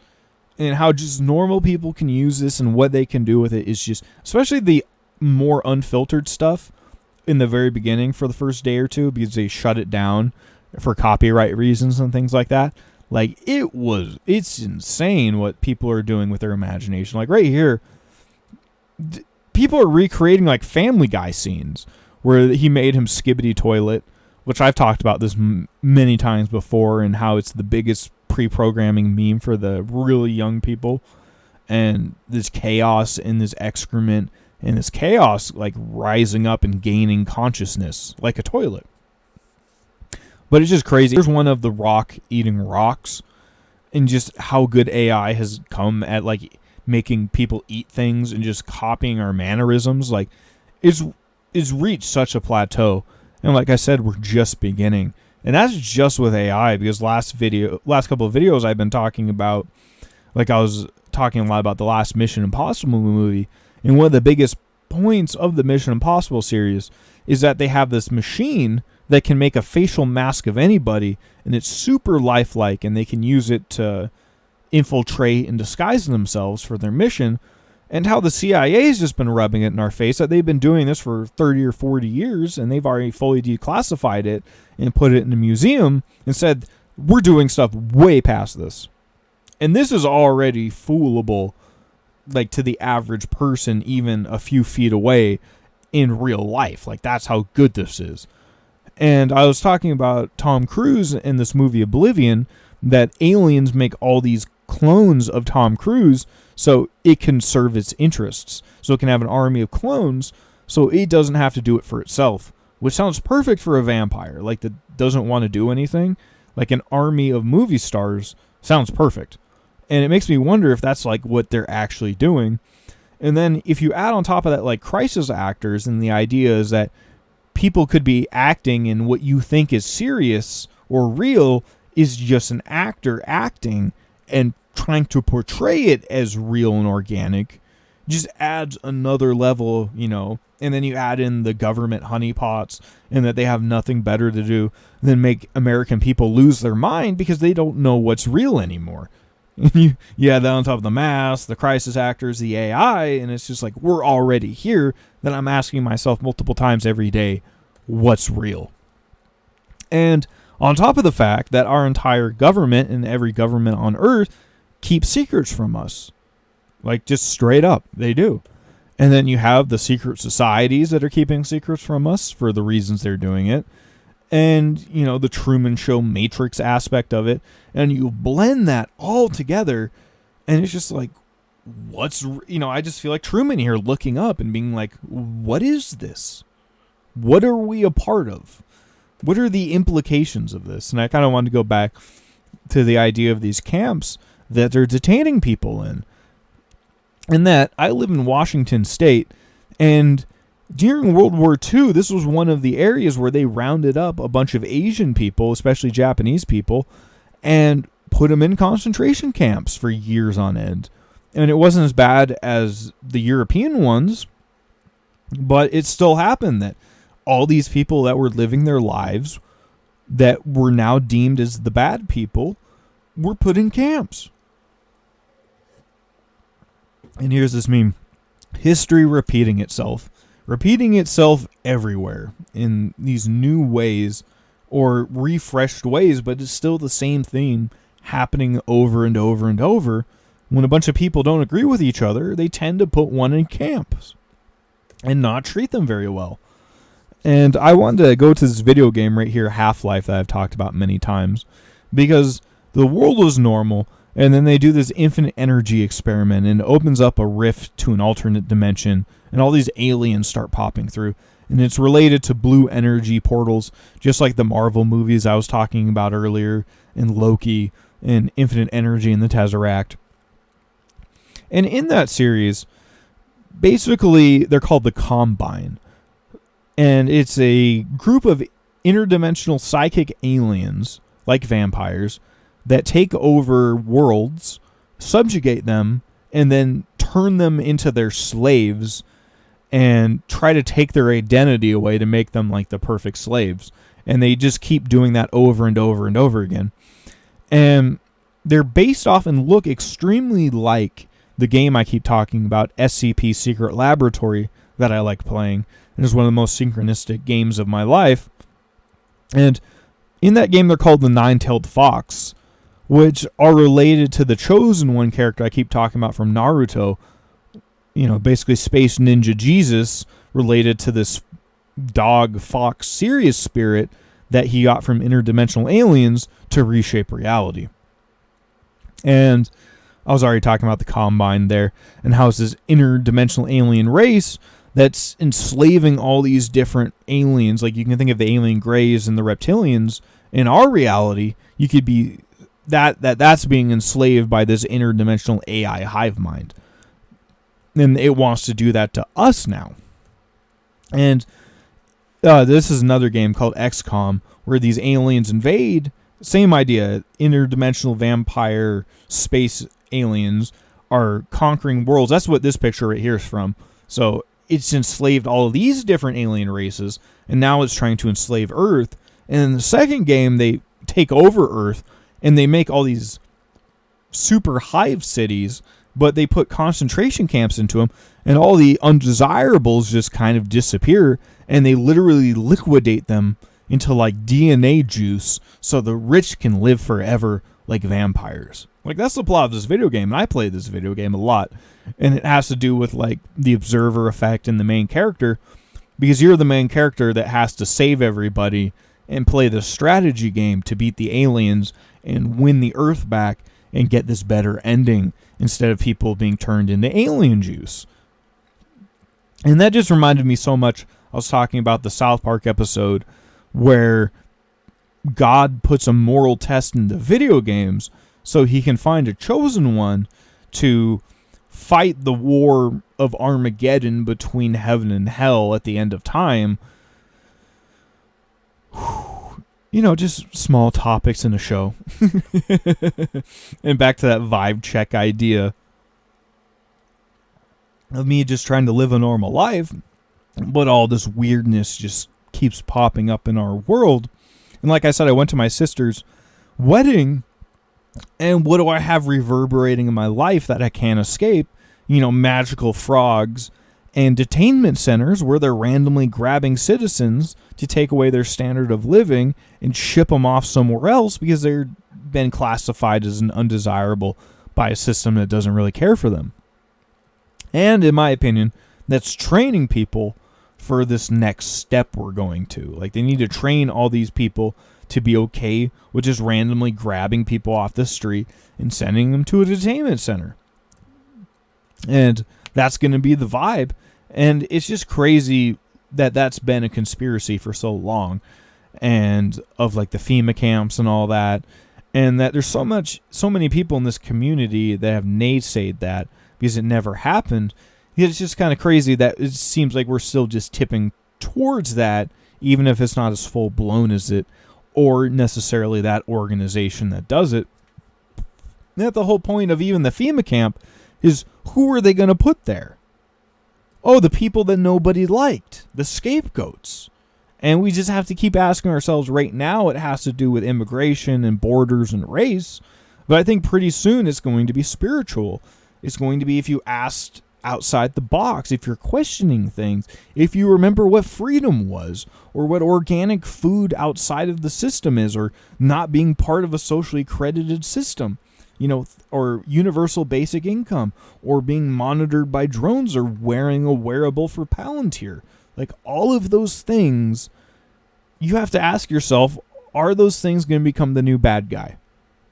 and how just normal people can use this and what they can do with it is just, especially the more unfiltered stuff in the very beginning for the first day or two, because they shut it down for copyright reasons and things like that. Like, it's insane what people are doing with their imagination. Like, right here, people are recreating, like, Family Guy scenes where he made him Skibbity Toilet, which I've talked about this many times before, and how it's the biggest pre-programming meme for the really young people. And this chaos and this excrement and this chaos, like, rising up and gaining consciousness like a toilet. But it's just crazy. There's one of The Rock eating rocks, and just how good AI has come at, like, making people eat things and just copying our mannerisms. Like, it's reached such a plateau. And like I said, we're just beginning. And that's just with AI, because last couple of videos I've been talking about, like, I was talking a lot about the last Mission Impossible movie. And one of the biggest points of the Mission Impossible series is that they have this machine that can make a facial mask of anybody, and it's super lifelike, and they can use it to infiltrate and disguise themselves for their mission. And how the CIA has just been rubbing it in our face that they've been doing this for 30 or 40 years, and they've already fully declassified it and put it in a museum and said, we're doing stuff way past this. And this is already foolable, like, to the average person, even a few feet away in real life. Like, that's how good this is. And I was talking about Tom Cruise in this movie Oblivion, that aliens make all these clones of Tom Cruise so it can serve its interests. So it can have an army of clones so it doesn't have to do it for itself, which sounds perfect for a vampire, like, that doesn't want to do anything. Like, an army of movie stars sounds perfect. And it makes me wonder if that's, like, what they're actually doing. And then if you add on top of that, like, crisis actors, and the idea is that people could be acting in what you think is serious or real is just an actor acting and trying to portray it as real and organic, just adds another level, and then you add in the government honeypots and that they have nothing better to do than make American people lose their mind because they don't know what's real anymore. You add that on top of the mask, the crisis actors, the AI, and it's just like, we're already here. Then I'm asking myself multiple times every day, what's real? And on top of the fact that our entire government and every government on Earth keeps secrets from us. Like, just straight up, they do. And then you have the secret societies that are keeping secrets from us for the reasons they're doing it. And, the Truman Show Matrix aspect of it. And you blend that all together, and it's just like, I just feel like Truman here looking up and being like, what is this? What are we a part of? What are the implications of this? And I kind of wanted to go back to the idea of these camps that they're detaining people in. And that I live in Washington State, and during World War II, this was one of the areas where they rounded up a bunch of Asian people, especially Japanese people, and put them in concentration camps for years on end. And it wasn't as bad as the European ones, but it still happened that all these people that were living their lives that were now deemed as the bad people were put in camps. And here's this meme. History repeating itself everywhere in these new ways or refreshed ways, but it's still the same theme happening over and over and over. When a bunch of people don't agree with each other, they tend to put one in camps and not treat them very well. And I wanted to go to this video game right here, Half-Life, that I've talked about many times, because the world was normal, and then they do this infinite energy experiment, and it opens up a rift to an alternate dimension, and all these aliens start popping through. And it's related to blue energy portals, just like the Marvel movies I was talking about earlier, and Loki, and Infinite Energy, and the Tesseract. And in that series, basically, they're called the Combine. And it's a group of interdimensional psychic aliens, like vampires, that take over worlds, subjugate them, and then turn them into their slaves and try to take their identity away to make them like the perfect slaves. And they just keep doing that over and over and over again. And they're based off and look extremely like the game I keep talking about, SCP Secret Laboratory, that I like playing. It is one of the most synchronistic games of my life. And in that game, they're called the Nine-Tailed Fox, which are related to the Chosen One character I keep talking about from Naruto. You know, basically Space Ninja Jesus, related to this dog, fox, Sirius spirit that he got from interdimensional aliens to reshape reality. And I was already talking about the Combine there, and how it's this interdimensional alien race that's enslaving all these different aliens. Like, you can think of the alien greys and the reptilians. In our reality, you could be that's being enslaved by this interdimensional AI hive mind. And it wants to do that to us now. And this is another game called XCOM, where these aliens invade. Same idea. Interdimensional vampire space aliens are conquering worlds. That's what this picture right here is from. So it's enslaved all of these different alien races, and now it's trying to enslave Earth. And in the second game, they take over Earth, and they make all these super hive cities, but they put concentration camps into them, and all the undesirables just kind of disappear, and they literally liquidate them into like DNA juice so the rich can live forever like vampires. Like, that's the plot of this video game, and I played this video game a lot. And it has to do with like the observer effect and the main character, because you're the main character that has to save everybody and play the strategy game to beat the aliens and win the Earth back and get this better ending instead of people being turned into alien juice. And that just reminded me so much. I was talking about the South Park episode where God puts a moral test in the video games so he can find a chosen one to fight the war of Armageddon between heaven and hell at the end of time. You know, just small topics in a show. And back to that vibe check idea of me just trying to live a normal life, but all this weirdness just keeps popping up in our world. And like I said, I went to my sister's wedding, and what do I have reverberating in my life that I can't escape? You know, magical frogs and detainment centers where they're randomly grabbing citizens to take away their standard of living and ship them off somewhere else because they're been classified as an undesirable by a system that doesn't really care for them. And in my opinion, that's training people for this next step we're going to. Like, they need to train all these people to be okay with just randomly grabbing people off the street and sending them to a detainment center. And that's going to be the vibe. And it's just crazy that that's been a conspiracy for so long, and of like the FEMA camps and all that, and that there's so many people in this community that have naysayed that, because it never happened. It's just kind of crazy that it seems like we're still just tipping towards that, even if it's not as full blown as it, or necessarily that organization that does it. That the whole point of even the FEMA camp is, who are they going to put there? Oh, the people that nobody liked, the scapegoats. And we just have to keep asking ourselves right now, it has to do with immigration and borders and race. But I think pretty soon it's going to be spiritual. It's going to be if you asked outside the box, if you're questioning things, if you remember what freedom was, or what organic food outside of the system is, or not being part of a socially credited system, or universal basic income, or being monitored by drones, or wearing a wearable for Palantir. Like, all of those things, you have to ask yourself, are those things going to become the new bad guy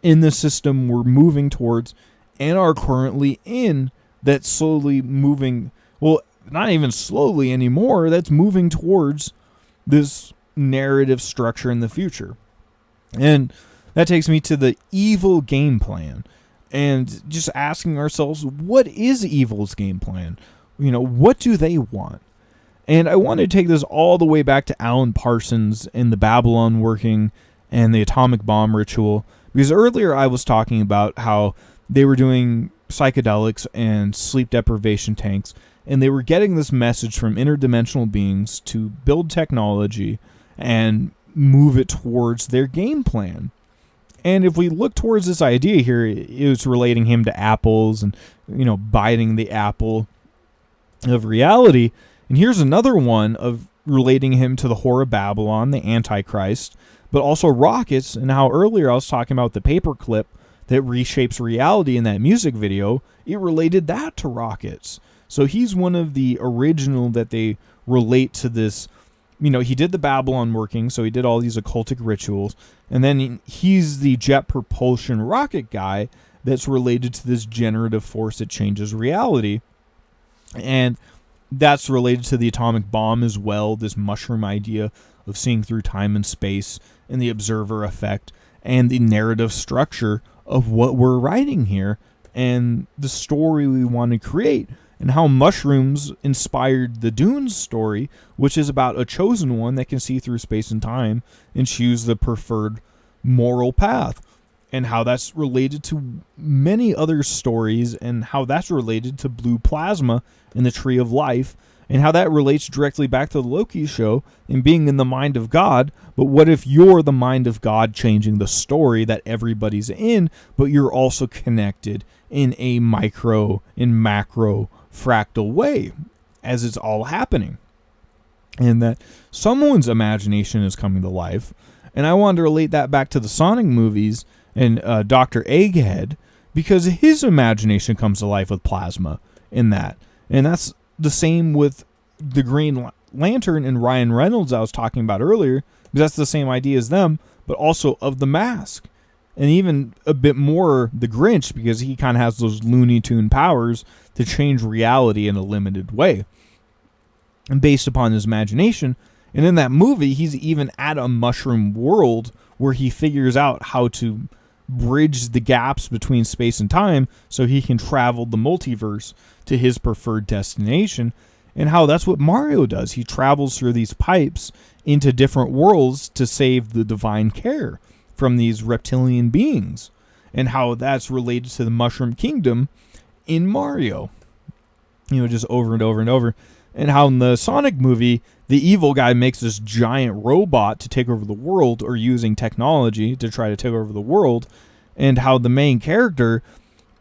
in the system we're moving towards and are currently in, that's slowly moving, well, not even slowly anymore, that's moving towards this narrative structure in the future? And that takes me to the evil game plan, and just asking ourselves, what is evil's game plan? What do they want? And I want to take this all the way back to Alan Parsons and the Babylon working and the atomic bomb ritual, because earlier I was talking about how they were doing psychedelics and sleep deprivation tanks, and they were getting this message from interdimensional beings to build technology and move it towards their game plan. And if we look towards this idea here, it was relating him to apples and, biting the apple of reality. And here's another one of relating him to the Whore of Babylon, the Antichrist, but also rockets, and how earlier I was talking about the paperclip that reshapes reality in that music video. It related that to rockets. So he's one of the original that they relate to this. He did the Babylon working, so he did all these occultic rituals, and then he's the jet propulsion rocket guy that's related to this generative force that changes reality. And that's related to the atomic bomb as well, this mushroom idea of seeing through time and space, and the observer effect, and the narrative structure of what we're writing here, and the story we want to create, and how mushrooms inspired the Dune story, which is about a chosen one that can see through space and time and choose the preferred moral path, and how that's related to many other stories, and how that's related to blue plasma in the Tree of Life, and how that relates directly back to the Loki show and being in the mind of God. But what if you're the mind of God changing the story that everybody's in, but you're also connected in a micro and macro fractal way as it's all happening? And that someone's imagination is coming to life. And I wanted to relate that back to the Sonic movies and Dr. Egghead, because his imagination comes to life with plasma in that. And that's the same with the Green Lantern and Ryan Reynolds I was talking about earlier, because that's the same idea as them, but also of the Mask. And even a bit more the Grinch, because he kind of has those Looney Tune powers to change reality in a limited way, and based upon his imagination. And in that movie, he's even at a mushroom world where he figures out how to bridge the gaps between space and time so he can travel the multiverse to his preferred destination. And how that's what Mario does. He travels through these pipes into different worlds to save the divine care from these reptilian beings, and how that's related to the Mushroom Kingdom in Mario. Just over and over and over. And how in the Sonic movie, the evil guy makes this giant robot to take over the world, or using technology to try to take over the world, and how the main character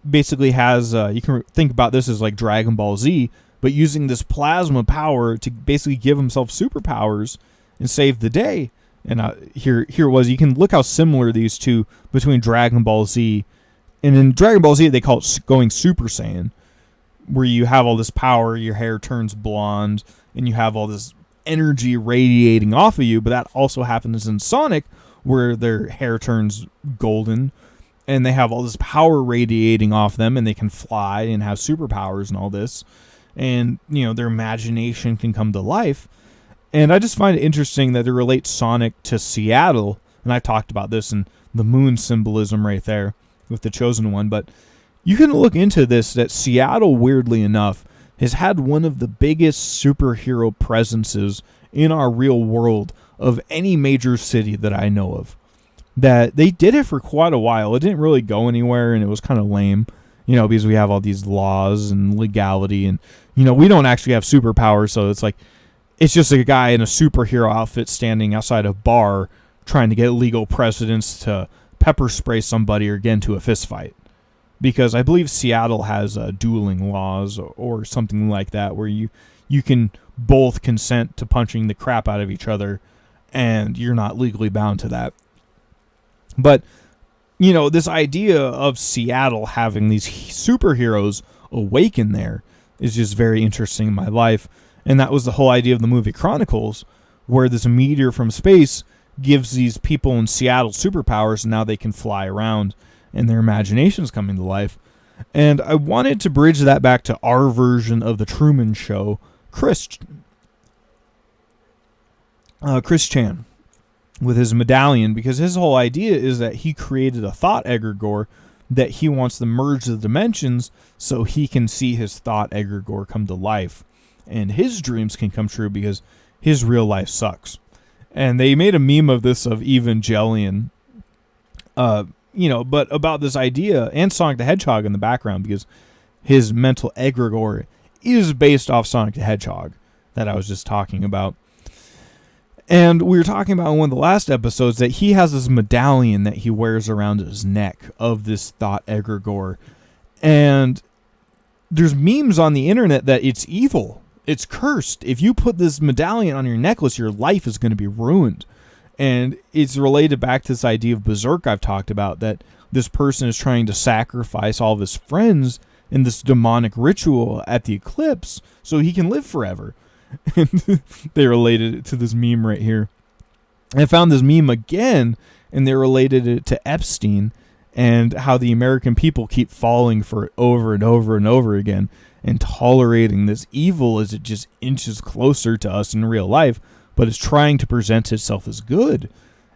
basically has, you can think about this as like Dragon Ball Z, but using this plasma power to basically give himself superpowers and save the day. And here was, you can look how similar these two between Dragon Ball Z, and in Dragon Ball Z they call it going Super Saiyan, where you have all this power, your hair turns blonde, and you have all this energy radiating off of you. But that also happens in Sonic, where their hair turns golden, and they have all this power radiating off them, and they can fly and have superpowers and all this. And, their imagination can come to life. And I just find it interesting that they relate Sonic to Seattle. And I talked about this in the moon symbolism right there with the Chosen One. But you can look into this, that Seattle, weirdly enough, has had one of the biggest superhero presences in our real world of any major city that I know of. That they did it for quite a while. It didn't really go anywhere, and it was kind of lame, because we have all these laws and legality, and, we don't actually have superpowers, so it's just a guy in a superhero outfit standing outside a bar trying to get legal precedence to pepper spray somebody or get into a fist fight. Because I believe Seattle has dueling laws or something like that, where you can both consent to punching the crap out of each other, and you're not legally bound to that. But, this idea of Seattle having these superheroes awaken there is just very interesting in my life. And that was the whole idea of the movie Chronicles, where this meteor from space gives these people in Seattle superpowers, and now they can fly around, and their imagination's coming to life. And I wanted to bridge that back to our version of the Truman Show, Chris Chan, with his medallion, because his whole idea is that he created a thought egregore that he wants to merge the dimensions so he can see his thought egregore come to life. And his dreams can come true because his real life sucks. And they made a meme of this, of Evangelion, but about this idea, and Sonic the Hedgehog in the background, because his mental egregore is based off Sonic the Hedgehog that I was just talking about. And we were talking about in one of the last episodes that he has this medallion that he wears around his neck of this thought egregore. And there's memes on the internet that it's evil. It's cursed. If you put this medallion on your necklace, your life is going to be ruined. And it's related back to this idea of Berserk I've talked about, that this person is trying to sacrifice all of his friends in this demonic ritual at the eclipse so he can live forever. And they related it to this meme right here. I found this meme again, and they related it to Epstein and how the American people keep falling for it over and over and over again, and tolerating this evil as it just inches closer to us in real life, but it's trying to present itself as good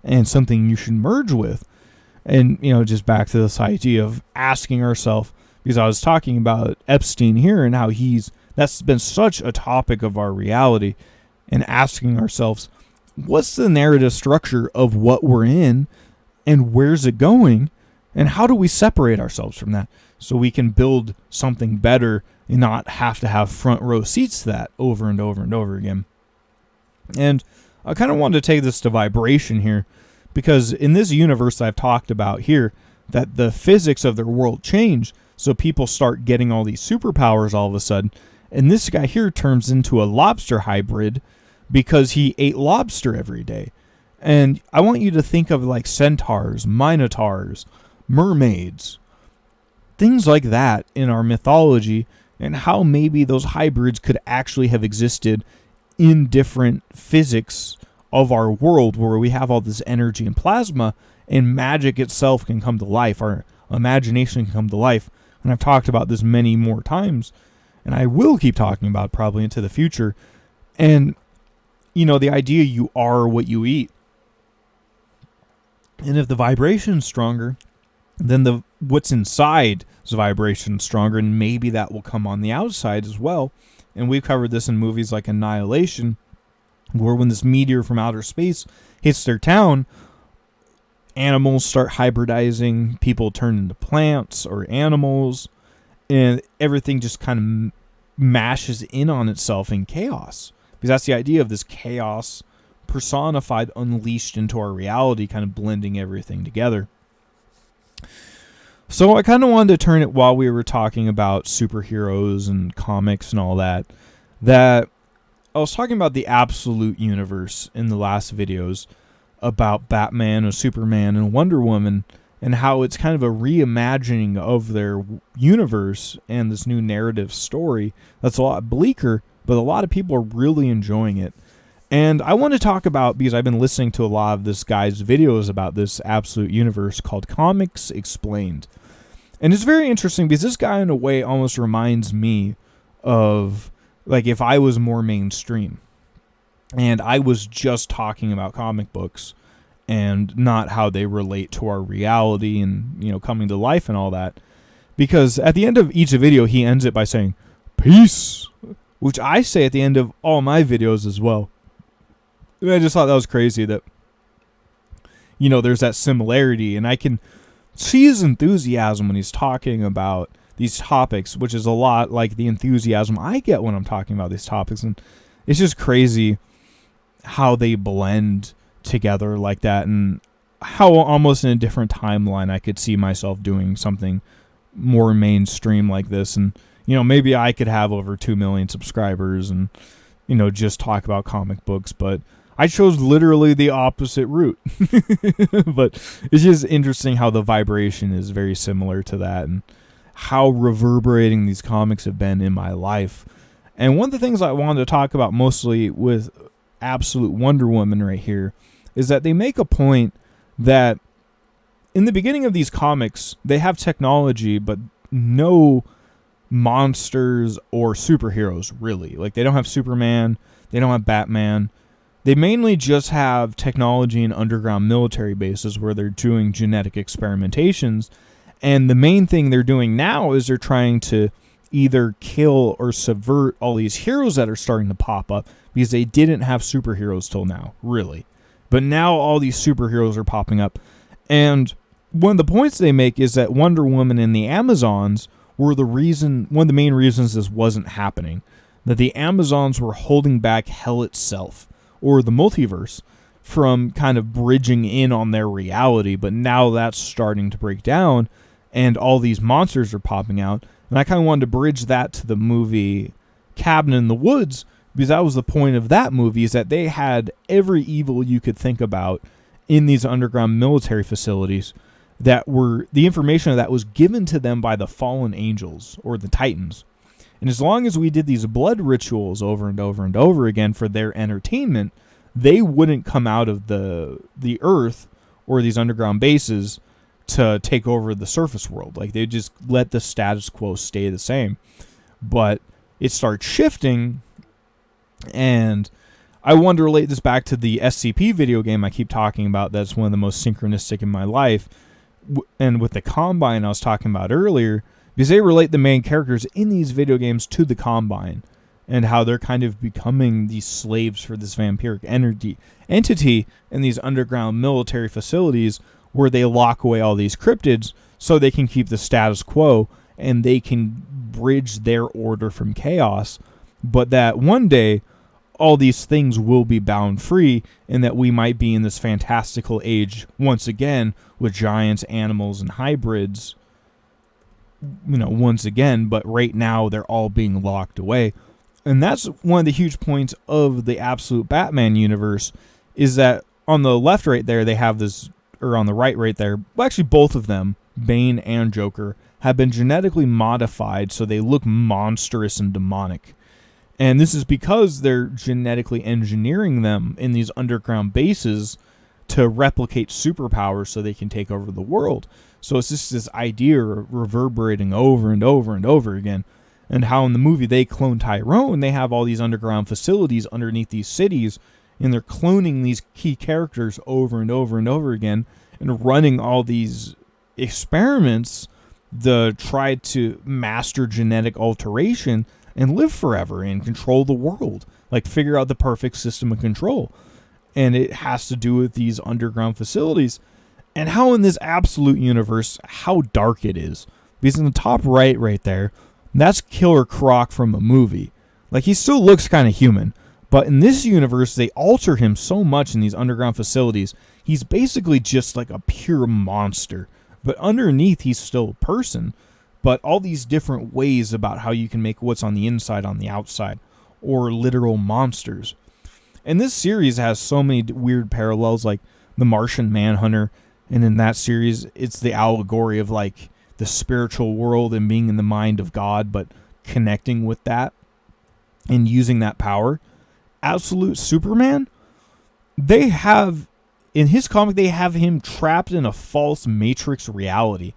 and something you should merge with. And, just back to this idea of asking ourselves, because I was talking about Epstein here and how that's been such a topic of our reality, and asking ourselves, what's the narrative structure of what we're in, and where's it going, and how do we separate ourselves from that so we can build something better and not have to have front row seats to that over and over and over again. And I kind of wanted to take this to vibration here, because in this universe I've talked about here, that the physics of their world change, so people start getting all these superpowers all of a sudden, and this guy here turns into a lobster hybrid because he ate lobster every day. And I want you to think of like centaurs, minotaurs, mermaids, things like that in our mythology, and how maybe those hybrids could actually have existed in different physics of our world, where we have all this energy and plasma, and magic itself can come to life. Our imagination can come to life. And I've talked about this many more times, and I will keep talking about it probably into the future. And, the idea you are what you eat. And if the vibration's stronger, then what's inside is vibration stronger, and maybe that will come on the outside as well. And we've covered this in movies like Annihilation, where when this meteor from outer space hits their town, animals start hybridizing, people turn into plants or animals, and everything just kind of mashes in on itself in chaos. Because that's the idea of this chaos personified, unleashed into our reality, kind of blending everything together. So I kind of wanted to turn it, while we were talking about superheroes and comics and all that I was talking about the absolute universe in the last videos, about Batman and Superman and Wonder Woman, and how it's kind of a reimagining of their universe and this new narrative story that's a lot bleaker, but a lot of people are really enjoying it. And I want to talk about, because I've been listening to a lot of this guy's videos about this absolute universe called Comics Explained. And it's very interesting because this guy, in a way, almost reminds me of, like, if I was more mainstream and I was just talking about comic books and not how they relate to our reality and, coming to life and all that. Because at the end of each video, he ends it by saying, peace, which I say at the end of all my videos as well. And I just thought that was crazy that, there's that similarity, and I can see his enthusiasm when he's talking about these topics, which is a lot like the enthusiasm I get when I'm talking about these topics. And it's just crazy how they blend together like that, and how almost in a different timeline I could see myself doing something more mainstream like this. And, maybe I could have over 2 million subscribers and, just talk about comic books, but I chose literally the opposite route. But it's just interesting how the vibration is very similar to that, and how reverberating these comics have been in my life. And one of the things I wanted to talk about mostly with Absolute Wonder Woman right here is that they make a point that in the beginning of these comics, they have technology, but no monsters or superheroes, really. Like, they don't have Superman, they don't have Batman. They mainly just have technology and underground military bases where they're doing genetic experimentations. And the main thing they're doing now is they're trying to either kill or subvert all these heroes that are starting to pop up, because they didn't have superheroes till now, really. But now all these superheroes are popping up. And one of the points they make is that Wonder Woman and the Amazons were one of the main reasons this wasn't happening. That the Amazons were holding back hell itself, or the multiverse, from kind of bridging in on their reality. But now that's starting to break down, and all these monsters are popping out. And I kind of wanted to bridge that to the movie Cabin in the Woods, because that was the point of that movie, is that they had every evil you could think about in these underground military facilities, that were, the information of that was given to them by the fallen angels, or the Titans. And as long as we did these blood rituals over and over and over again for their entertainment, they wouldn't come out of the earth or these underground bases to take over the surface world. Like, they just let the status quo stay the same. But it starts shifting, and I wanted to relate this back to the SCP video game I keep talking about. That's one of the most synchronistic in my life. And with the Combine I was talking about earlier, because they relate the main characters in these video games to the Combine, and how they're kind of becoming these slaves for this vampiric entity in these underground military facilities, where they lock away all these cryptids so they can keep the status quo and they can bridge their order from chaos. But that one day all these things will be bound free, and that we might be in this fantastical age once again with giants, animals, and hybrids, once again. But right now they're all being locked away. And that's one of the huge points of the Absolute Batman universe, is that on the left right there they have this, or on the right there, well, actually both of them, Bane and Joker, have been genetically modified so they look monstrous and demonic. And this is because they're genetically engineering them in these underground bases to replicate superpowers so they can take over the world. So it's just this idea reverberating over and over and over again. And how in the movie they clone Tyrone, they have all these underground facilities underneath these cities, and they're cloning these key characters over and over and over again, and running all these experiments to try to master genetic alteration and live forever and control the world. Like, figure out the perfect system of control. And it has to do with these underground facilities. And how in this Absolute universe, how dark it is. Because in the top right there, that's Killer Croc from a movie. Like, he still looks kind of human. But in this universe, they alter him so much in these underground facilities. He's basically just like a pure monster. But underneath, he's still a person. But all these different ways about how you can make what's on the inside on the outside, or literal monsters. And this series has so many weird parallels, like the Martian Manhunter. And in that series, it's the allegory of like the spiritual world and being in the mind of God, but connecting with that and using that power. Absolute Superman, they have, in his comic, they have him trapped in a false Matrix reality.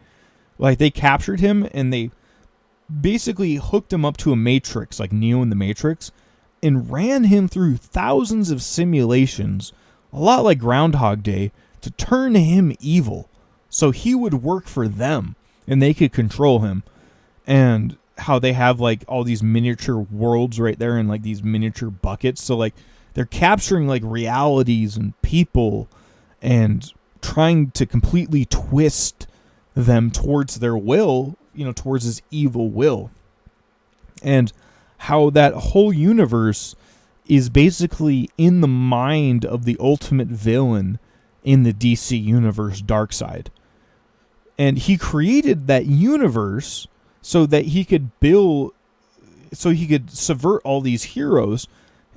Like, they captured him and they basically hooked him up to a Matrix, like Neo in the Matrix, and ran him through thousands of simulations, a lot like Groundhog Day, to turn him evil so he would work for them. and they could control him. And how they have like all these miniature worlds right there in like these miniature buckets. So like they're capturing like realities and people and trying to completely twist them towards their will, towards his evil will. And how that whole universe is basically in the mind of the ultimate villain in the DC universe, Darkseid. And he created that universe so that he could subvert all these heroes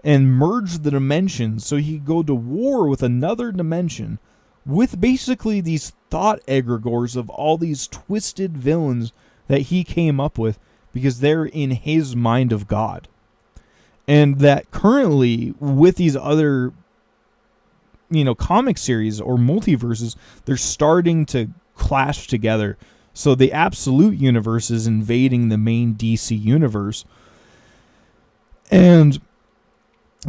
and merge the dimensions so he could go to war with another dimension with basically these thought egregores of all these twisted villains that he came up with because they're in his mind of God. And that currently with these other, comic series or multiverses, they're starting to clash together. So the Absolute universe is invading the main DC universe. And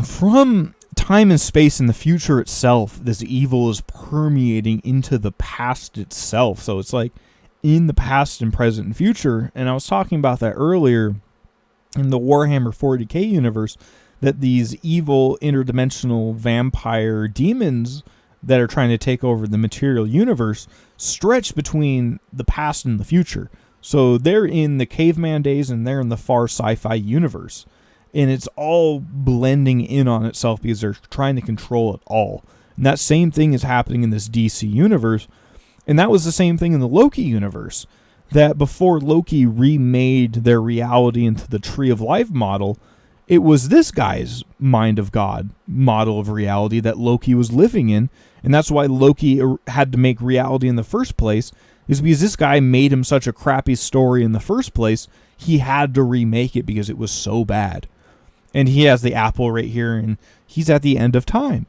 from time and space in the future itself, this evil is permeating into the past itself. So it's like in the past and present and future. And I was talking about that earlier in the Warhammer 40k universe, that these evil interdimensional vampire demons that are trying to take over the material universe stretch between the past and the future. So they're in the caveman days and they're in the far sci-fi universe. And it's all blending in on itself because they're trying to control it all. And that same thing is happening in this DC universe. And that was the same thing in the Loki universe. That before Loki remade their reality into the Tree of Life model, it was this guy's mind of God model of reality that Loki was living in. And that's why Loki had to make reality in the first place, is because this guy made him such a crappy story in the first place, he had to remake it because it was so bad. And he has the apple right here, and he's at the end of time,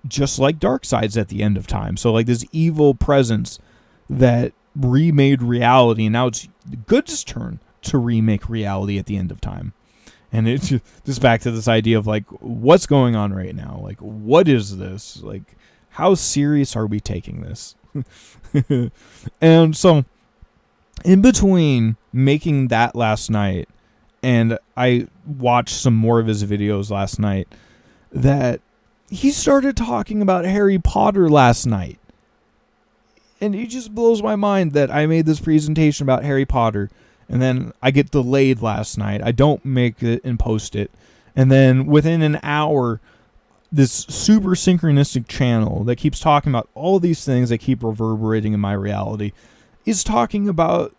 just like Darkseid's at the end of time. So like this evil presence that remade reality, and now it's Good's turn to remake reality at the end of time. And it's just back to this idea of like, what's going on right now? Like, what is this? Like, how serious are we taking this? And so in between making that last night, and I watched some more of his videos last night, that he started talking about Harry Potter last night. And it just blows my mind that I made this presentation about Harry Potter, and then I get delayed last night. I don't make it and post it. And then within an hour, this super synchronistic channel that keeps talking about all these things that keep reverberating in my reality is talking about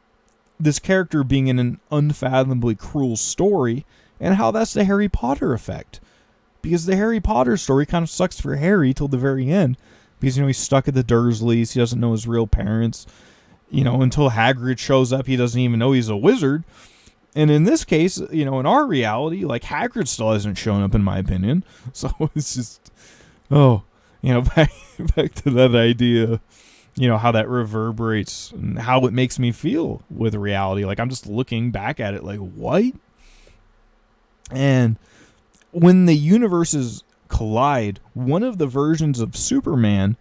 this character being in an unfathomably cruel story and how that's the Harry Potter effect. Because the Harry Potter story kind of sucks for Harry till the very end. Because, he's stuck at the Dursleys. He doesn't know his real parents. Until Hagrid shows up, he doesn't even know he's a wizard. And in this case, in our reality, like, Hagrid still hasn't shown up, in my opinion. So it's just, back to that idea, how that reverberates and how it makes me feel with reality. Like, I'm just looking back at it like, what? And when the universes collide, one of the versions of Superman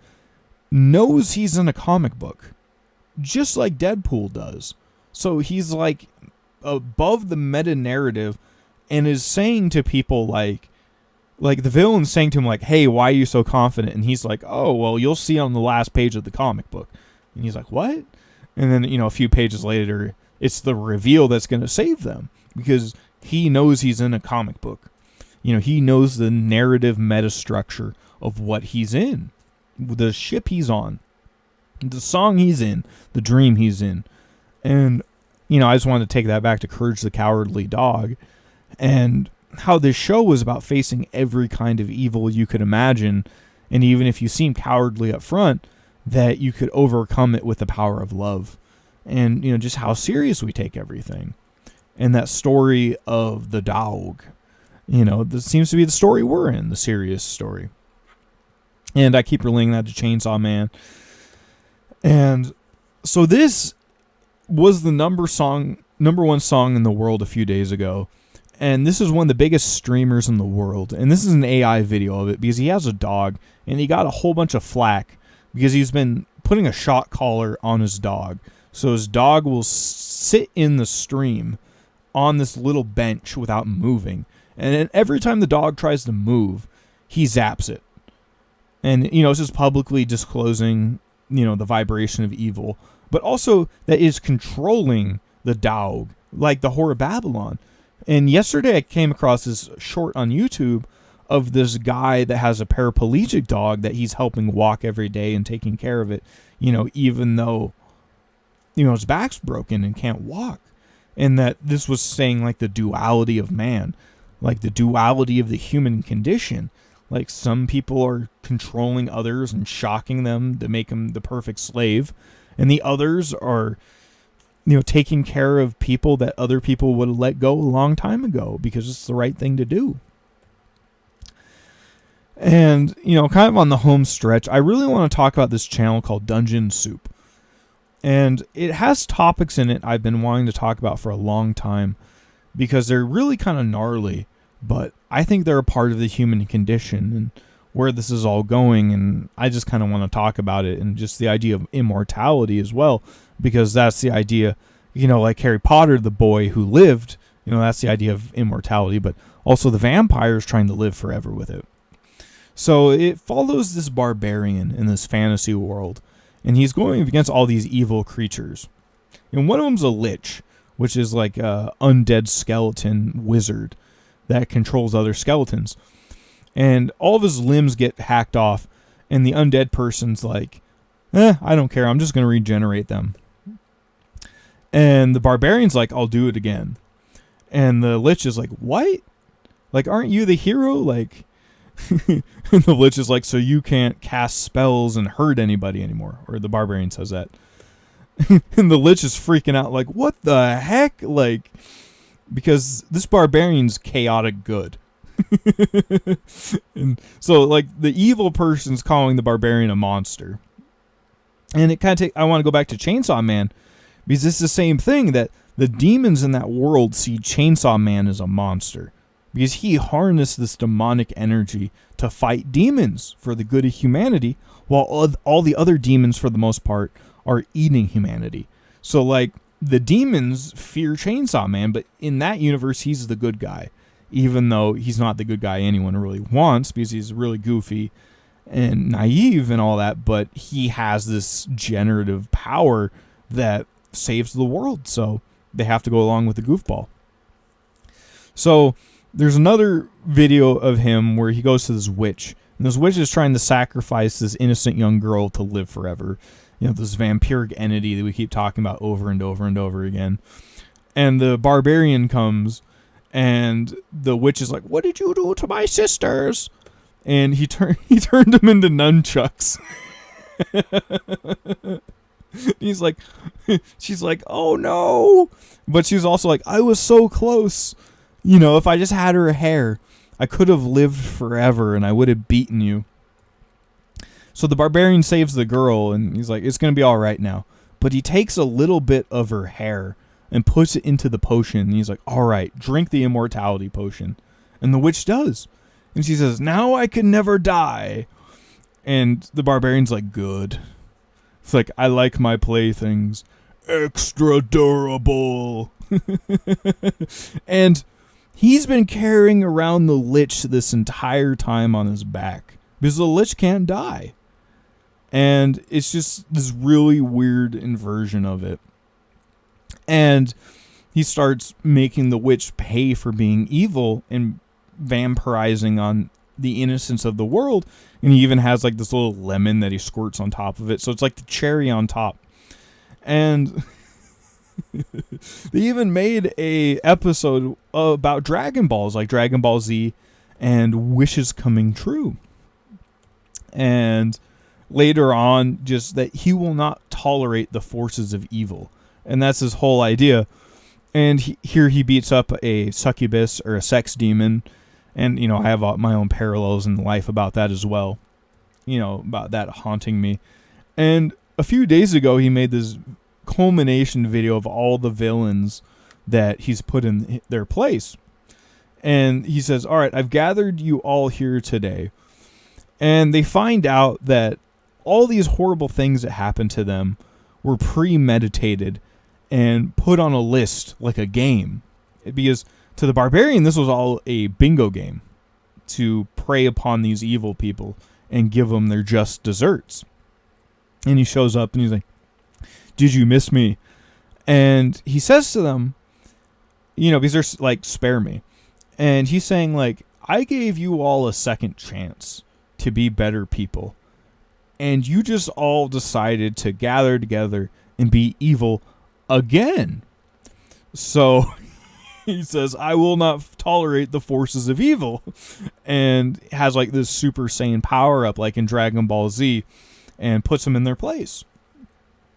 knows he's in a comic book, just like Deadpool does. So he's like above the meta narrative and is saying to people like the villain's saying to him like, hey, why are you so confident? And he's like, oh, well, you'll see on the last page of the comic book. And he's like, what? And then, a few pages later, it's the reveal that's going to save them because he knows he's in a comic book. He knows the narrative meta structure of what he's in, the ship he's on, the song he's in, the dream he's in. And, I just wanted to take that back to Courage the Cowardly Dog and how this show was about facing every kind of evil you could imagine. And even if you seem cowardly up front, that you could overcome it with the power of love. And, just how serious we take everything. And that story of the dog. This seems to be the story we're in, the serious story. And I keep relating that to Chainsaw Man. And so this was the number one song in the world a few days ago. And this is one of the biggest streamers in the world. And this is an AI video of it because he has a dog. And he got a whole bunch of flack because he's been putting a shock collar on his dog. So his dog will sit in the stream on this little bench without moving. And then every time the dog tries to move, he zaps it. And, it's just publicly disclosing, the vibration of evil. But also that is controlling the dog, like the Whore of Babylon. And yesterday I came across this short on YouTube of this guy that has a paraplegic dog that he's helping walk every day and taking care of it, even though, his back's broken and can't walk. And that this was saying like the duality of man, like the duality of the human condition. Like some people are controlling others and shocking them to make them the perfect slave. And the others are, taking care of people that other people would have let go a long time ago because it's the right thing to do. And, kind of on the home stretch, I really want to talk about this channel called Dungeon Soup. And it has topics in it I've been wanting to talk about for a long time because they're really kind of gnarly, but I think they're a part of the human condition and where this is all going. And I just kind of want to talk about it and just the idea of immortality as well, because that's the idea, like Harry Potter, the boy who lived, that's the idea of immortality, but also the vampires trying to live forever with it. So it follows this barbarian in this fantasy world, and he's going against all these evil creatures. And one of them's a lich, which is like a undead skeleton wizard that controls other skeletons. And all of his limbs get hacked off, and the undead person's like, I don't care, I'm just going to regenerate them. And the barbarian's like, I'll do it again. And the lich is like, what? Like, aren't you the hero? Like, and the lich is like, so you can't cast spells and hurt anybody anymore. Or the barbarian says that. And the lich is freaking out like, what the heck? Like, because this barbarian's chaotic good. And so, like, the evil person's calling the barbarian a monster. And it kind of I want to go back to Chainsaw Man, because it's the same thing, that the demons in that world see Chainsaw Man as a monster. Because he harnessed this demonic energy to fight demons for the good of humanity, while all the other demons, for the most part, are eating humanity. So, like, the demons fear Chainsaw Man, but in that universe, he's the good guy. Even though he's not the good guy anyone really wants, because he's really goofy and naive and all that, but he has this generative power that saves the world, so they have to go along with the goofball. So there's another video of him where he goes to this witch, and this witch is trying to sacrifice this innocent young girl to live forever. This vampiric entity that we keep talking about over and over and over again. And the barbarian comes, and the witch is like, what did you do to my sisters? And he turned them into nunchucks. He's like, she's like, oh no. But she's also like, I was so close. If I just had her hair, I could have lived forever and I would have beaten you. So the barbarian saves the girl, and he's like, it's going to be all right now. But he takes a little bit of her hair and puts it into the potion. And he's like, all right, drink the immortality potion. And the witch does. And she says, now I can never die. And the barbarian's like, good. It's like, I like my playthings extra durable. And he's been carrying around the lich this entire time on his back, because the lich can't die. And it's just this really weird inversion of it. And he starts making the witch pay for being evil and vampirizing on the innocence of the world. And he even has like this little lemon that he squirts on top of it. So it's like the cherry on top. And they even made a episode about Dragon Balls, like Dragon Ball Z and wishes coming true. And later on, just that he will not tolerate the forces of evil. And that's his whole idea. And here he beats up a succubus or a sex demon. And, I have my own parallels in life about that as well. About that haunting me. And a few days ago, he made this culmination video of all the villains that he's put in their place. And he says, all right, I've gathered you all here today. And they find out that all these horrible things that happened to them were premeditated and put on a list like a game. Because to the barbarian, this was all a bingo game to prey upon these evil people and give them their just desserts. And he shows up and he's like, "Did you miss me?" And he says to them, because they're like, "Spare me." And he's saying, like, "I gave you all a second chance to be better people. And you just all decided to gather together and be evil again. So," he says, "I will not tolerate the forces of evil." And has like this Super Saiyan power up like in Dragon Ball Z and puts them in their place.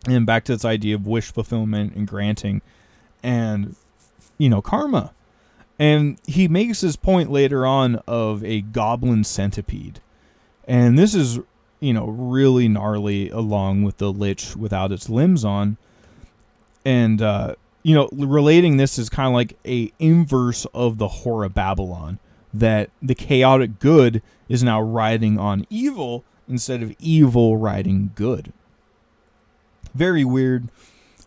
And back to this idea of wish fulfillment and granting and, karma. And he makes his point later on of a goblin centipede. And this is, really gnarly along with the lich without its limbs on. And, relating this is kind of like a inverse of the Whore of Babylon, that the chaotic good is now riding on evil instead of evil riding good. Very weird.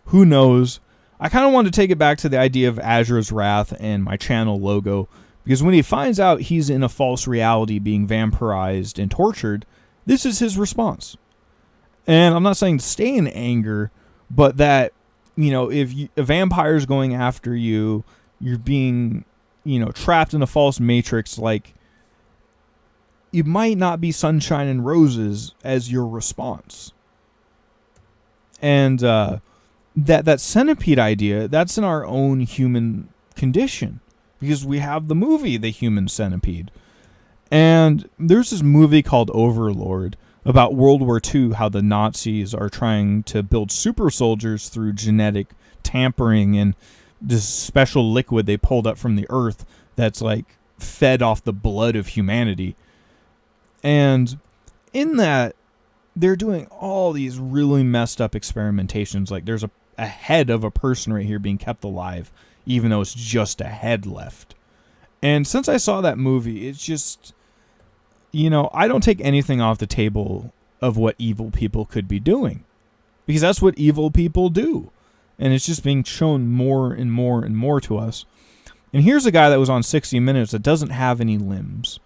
Who knows? I kind of want to take it back to the idea of Azra's Wrath and my channel logo, because when he finds out he's in a false reality being vampirized and tortured, this is his response. And I'm not saying to stay in anger, but that, if a vampire's going after you, you're being, trapped in a false matrix, like, it might not be sunshine and roses as your response. And that centipede idea, that's in our own human condition, because we have the movie The Human Centipede. And there's this movie called Overlord about World War II, how the Nazis are trying to build super soldiers through genetic tampering and this special liquid they pulled up from the earth that's like fed off the blood of humanity. And in that, they're doing all these really messed up experimentations. Like there's a head of a person right here being kept alive, even though it's just a head left. And since I saw that movie, it's just, I don't take anything off the table of what evil people could be doing, because that's what evil people do. And it's just being shown more and more and more to us. And here's a guy that was on 60 Minutes that doesn't have any limbs.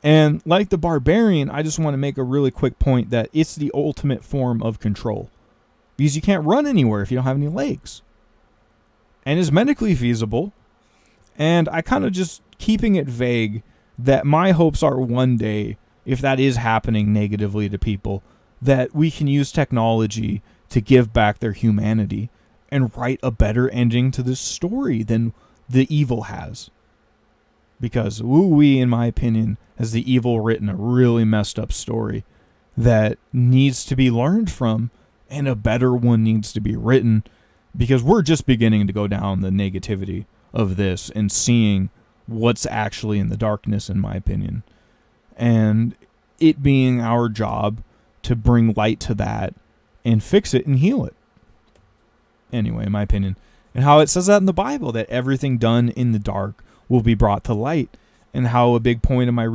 And like the barbarian, I just want to make a really quick point that it's the ultimate form of control, because you can't run anywhere if you don't have any legs. And it's medically feasible. And I kind of just keeping it vague that my hopes are one day, if that is happening negatively to people, that we can use technology to give back their humanity and write a better ending to this story than the evil has. Because woo-wee, in my opinion, has the evil written a really messed up story that needs to be learned from, and a better one needs to be written, because we're just beginning to go down the negativity of this and seeing what's actually in the darkness, in my opinion. And it being our job to bring light to that and fix it and heal it. Anyway, in my opinion. And how it says that in the Bible, that everything done in the dark will be brought to light. And how a big point of my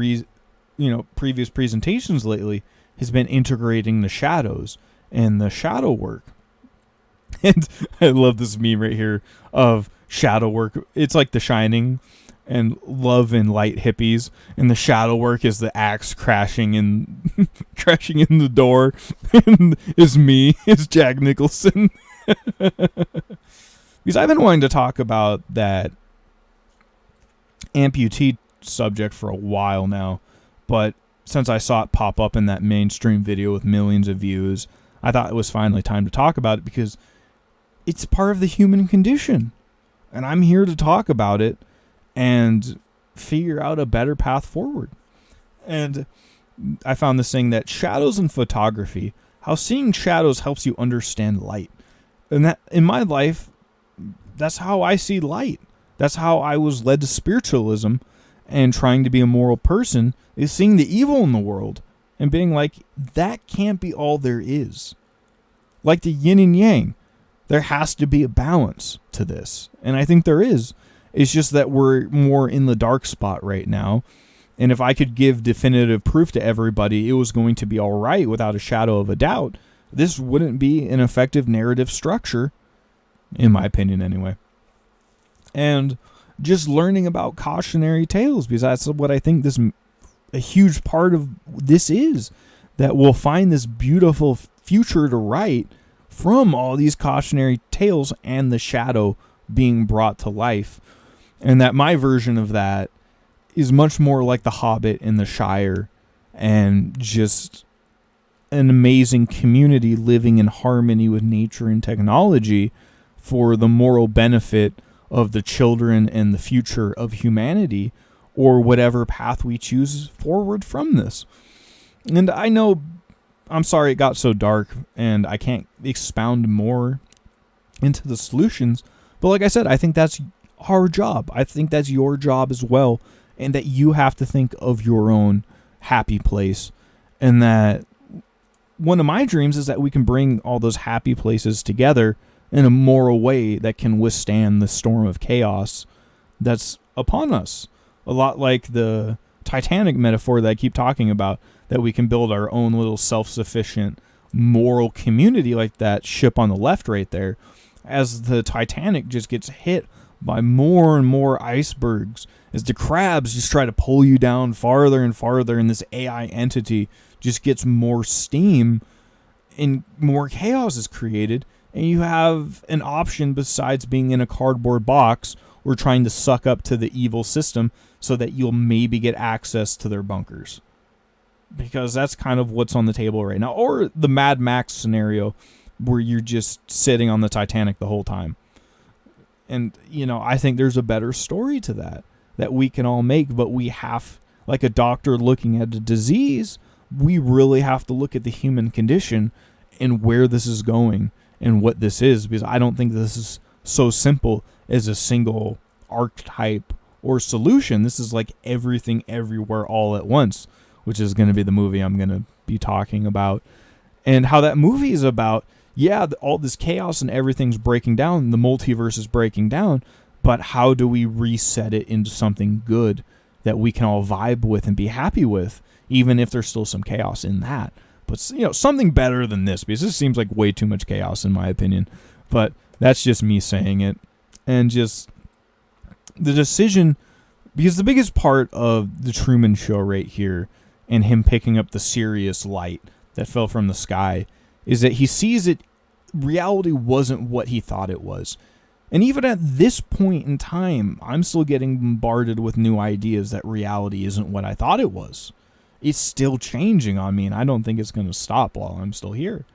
previous presentations lately has been integrating the shadows and the shadow work. And I love this meme right here of shadow work. It's like The Shining and love and light hippies, and the shadow work is the axe crashing in crashing in the door, and is me, is Jack Nicholson. Because I've been wanting to talk about that amputee subject for a while now, but since I saw it pop up in that mainstream video with millions of views, I thought it was finally time to talk about it, because it's part of the human condition, and I'm here to talk about it and figure out a better path forward. And I found this thing that shadows in photography, how seeing shadows helps you understand light. And that in my life, that's how I see light. That's how I was led to spiritualism and trying to be a moral person, is seeing the evil in the world and being like, that can't be all there is. Like the yin and yang, there has to be a balance to this. And I think there is. It's just that we're more in the dark spot right now. And if I could give definitive proof to everybody it was going to be all right without a shadow of a doubt, this wouldn't be an effective narrative structure, in my opinion anyway. And just learning about cautionary tales, because that's what I think a huge part of this is, that we'll find this beautiful future to write from all these cautionary tales and the shadow being brought to life. And that my version of that is much more like The Hobbit and The Shire, and just an amazing community living in harmony with nature and technology for the moral benefit of the children and the future of humanity, or whatever path we choose forward from this. And I know, I'm sorry it got so dark, and I can't expound more into the solutions, but like I said, I think that's our job. I think that's your job as well, and that you have to think of your own happy place. And that one of my dreams is that we can bring all those happy places together in a moral way that can withstand the storm of chaos that's upon us. A lot like the Titanic metaphor that I keep talking about, that we can build our own little self-sufficient moral community like that ship on the left right there, as the Titanic just gets hit by more and more icebergs, as the crabs just try to pull you down farther and farther, and this AI entity just gets more steam and more chaos is created, and you have an option besides being in a cardboard box or trying to suck up to the evil system so that you'll maybe get access to their bunkers. Because that's kind of what's on the table right now. Or the Mad Max scenario where you're just sitting on the Titanic the whole time. And, I think there's a better story to that we can all make, but we have, like a doctor looking at a disease, we really have to look at the human condition and where this is going and what this is, because I don't think this is so simple as a single archetype or solution. This is like everything everywhere all at once, which is going to be the movie I'm going to be talking about. And how that movie is about, all this chaos and everything's breaking down, the multiverse is breaking down, but how do we reset it into something good that we can all vibe with and be happy with, even if there's still some chaos in that. But, something better than this, because this seems like way too much chaos in my opinion. But that's just me saying it. And just the decision, because the biggest part of the Truman Show right here, and him picking up the Sirius light that fell from the sky, is that he sees it, reality wasn't what he thought it was. And even at this point in time, I'm still getting bombarded with new ideas that reality isn't what I thought it was. It's still changing on me, and I don't think it's going to stop while I'm still here.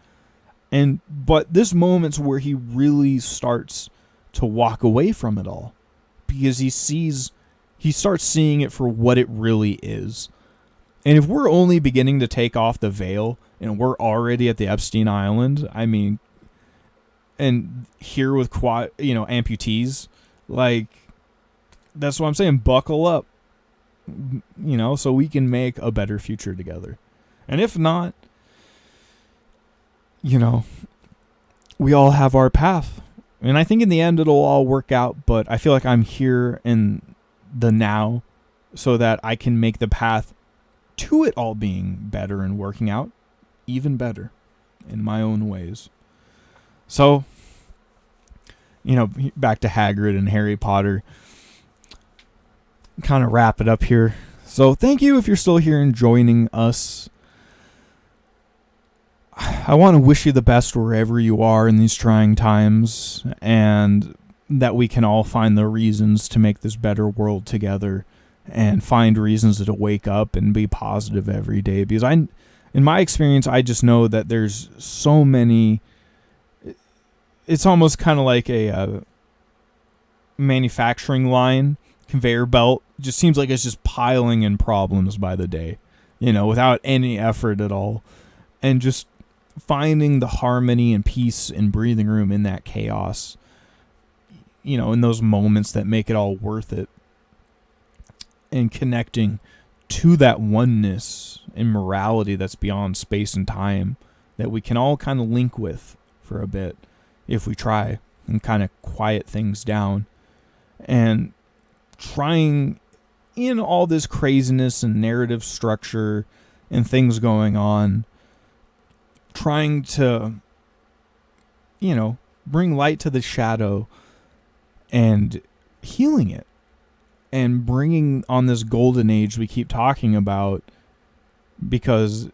But this moment's where he really starts to walk away from it all, because he starts seeing it for what it really is. And if we're only beginning to take off the veil and we're already at the Epstein Island, and here with amputees, like, that's what I'm saying. Buckle up, so we can make a better future together. And if not, we all have our path. And I think in the end it'll all work out, but I feel like I'm here in the now so that I can make the path to it all being better and working out even better in my own ways. So, back to Hagrid and Harry Potter. Kind of wrap it up here. So thank you if you're still here and joining us. I want to wish you the best wherever you are in these trying times, and that we can all find the reasons to make this better world together, and find reasons to wake up and be positive every day. Because in my experience, I just know that there's so many. It's almost kind of like a manufacturing line, conveyor belt. It just seems like it's just piling in problems by the day, without any effort at all. And just finding the harmony and peace and breathing room in that chaos, in those moments that make it all worth it. And connecting to that oneness and morality that's beyond space and time, that we can all kind of link with for a bit if we try and kind of quiet things down. And trying, in all this craziness and narrative structure and things going on, trying to, bring light to the shadow and healing it and bringing on this golden age we keep talking about, because,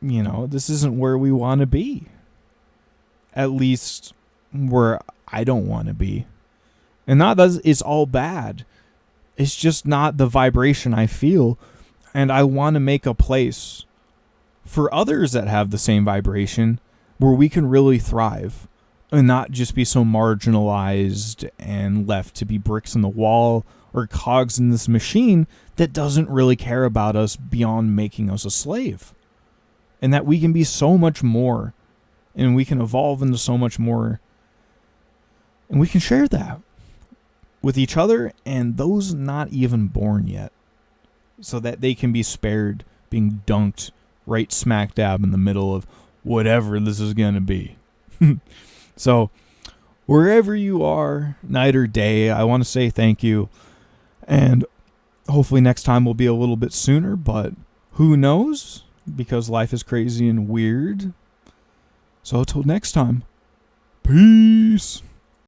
this isn't where we want to be. At least where I don't want to be. And not that it's all bad. It's just not the vibration I feel. And I want to make a place for others that have the same vibration where we can really thrive and not just be so marginalized and left to be bricks in the wall or cogs in this machine that doesn't really care about us beyond making us a slave. And that we can be so much more, and we can evolve into so much more, and we can share that with each other and those not even born yet, so that they can be spared being dunked right smack dab in the middle of whatever this is going to be. So, wherever you are, night or day, I want to say thank you. And hopefully next time will be a little bit sooner, but who knows? Because life is crazy and weird. So, till next time, peace.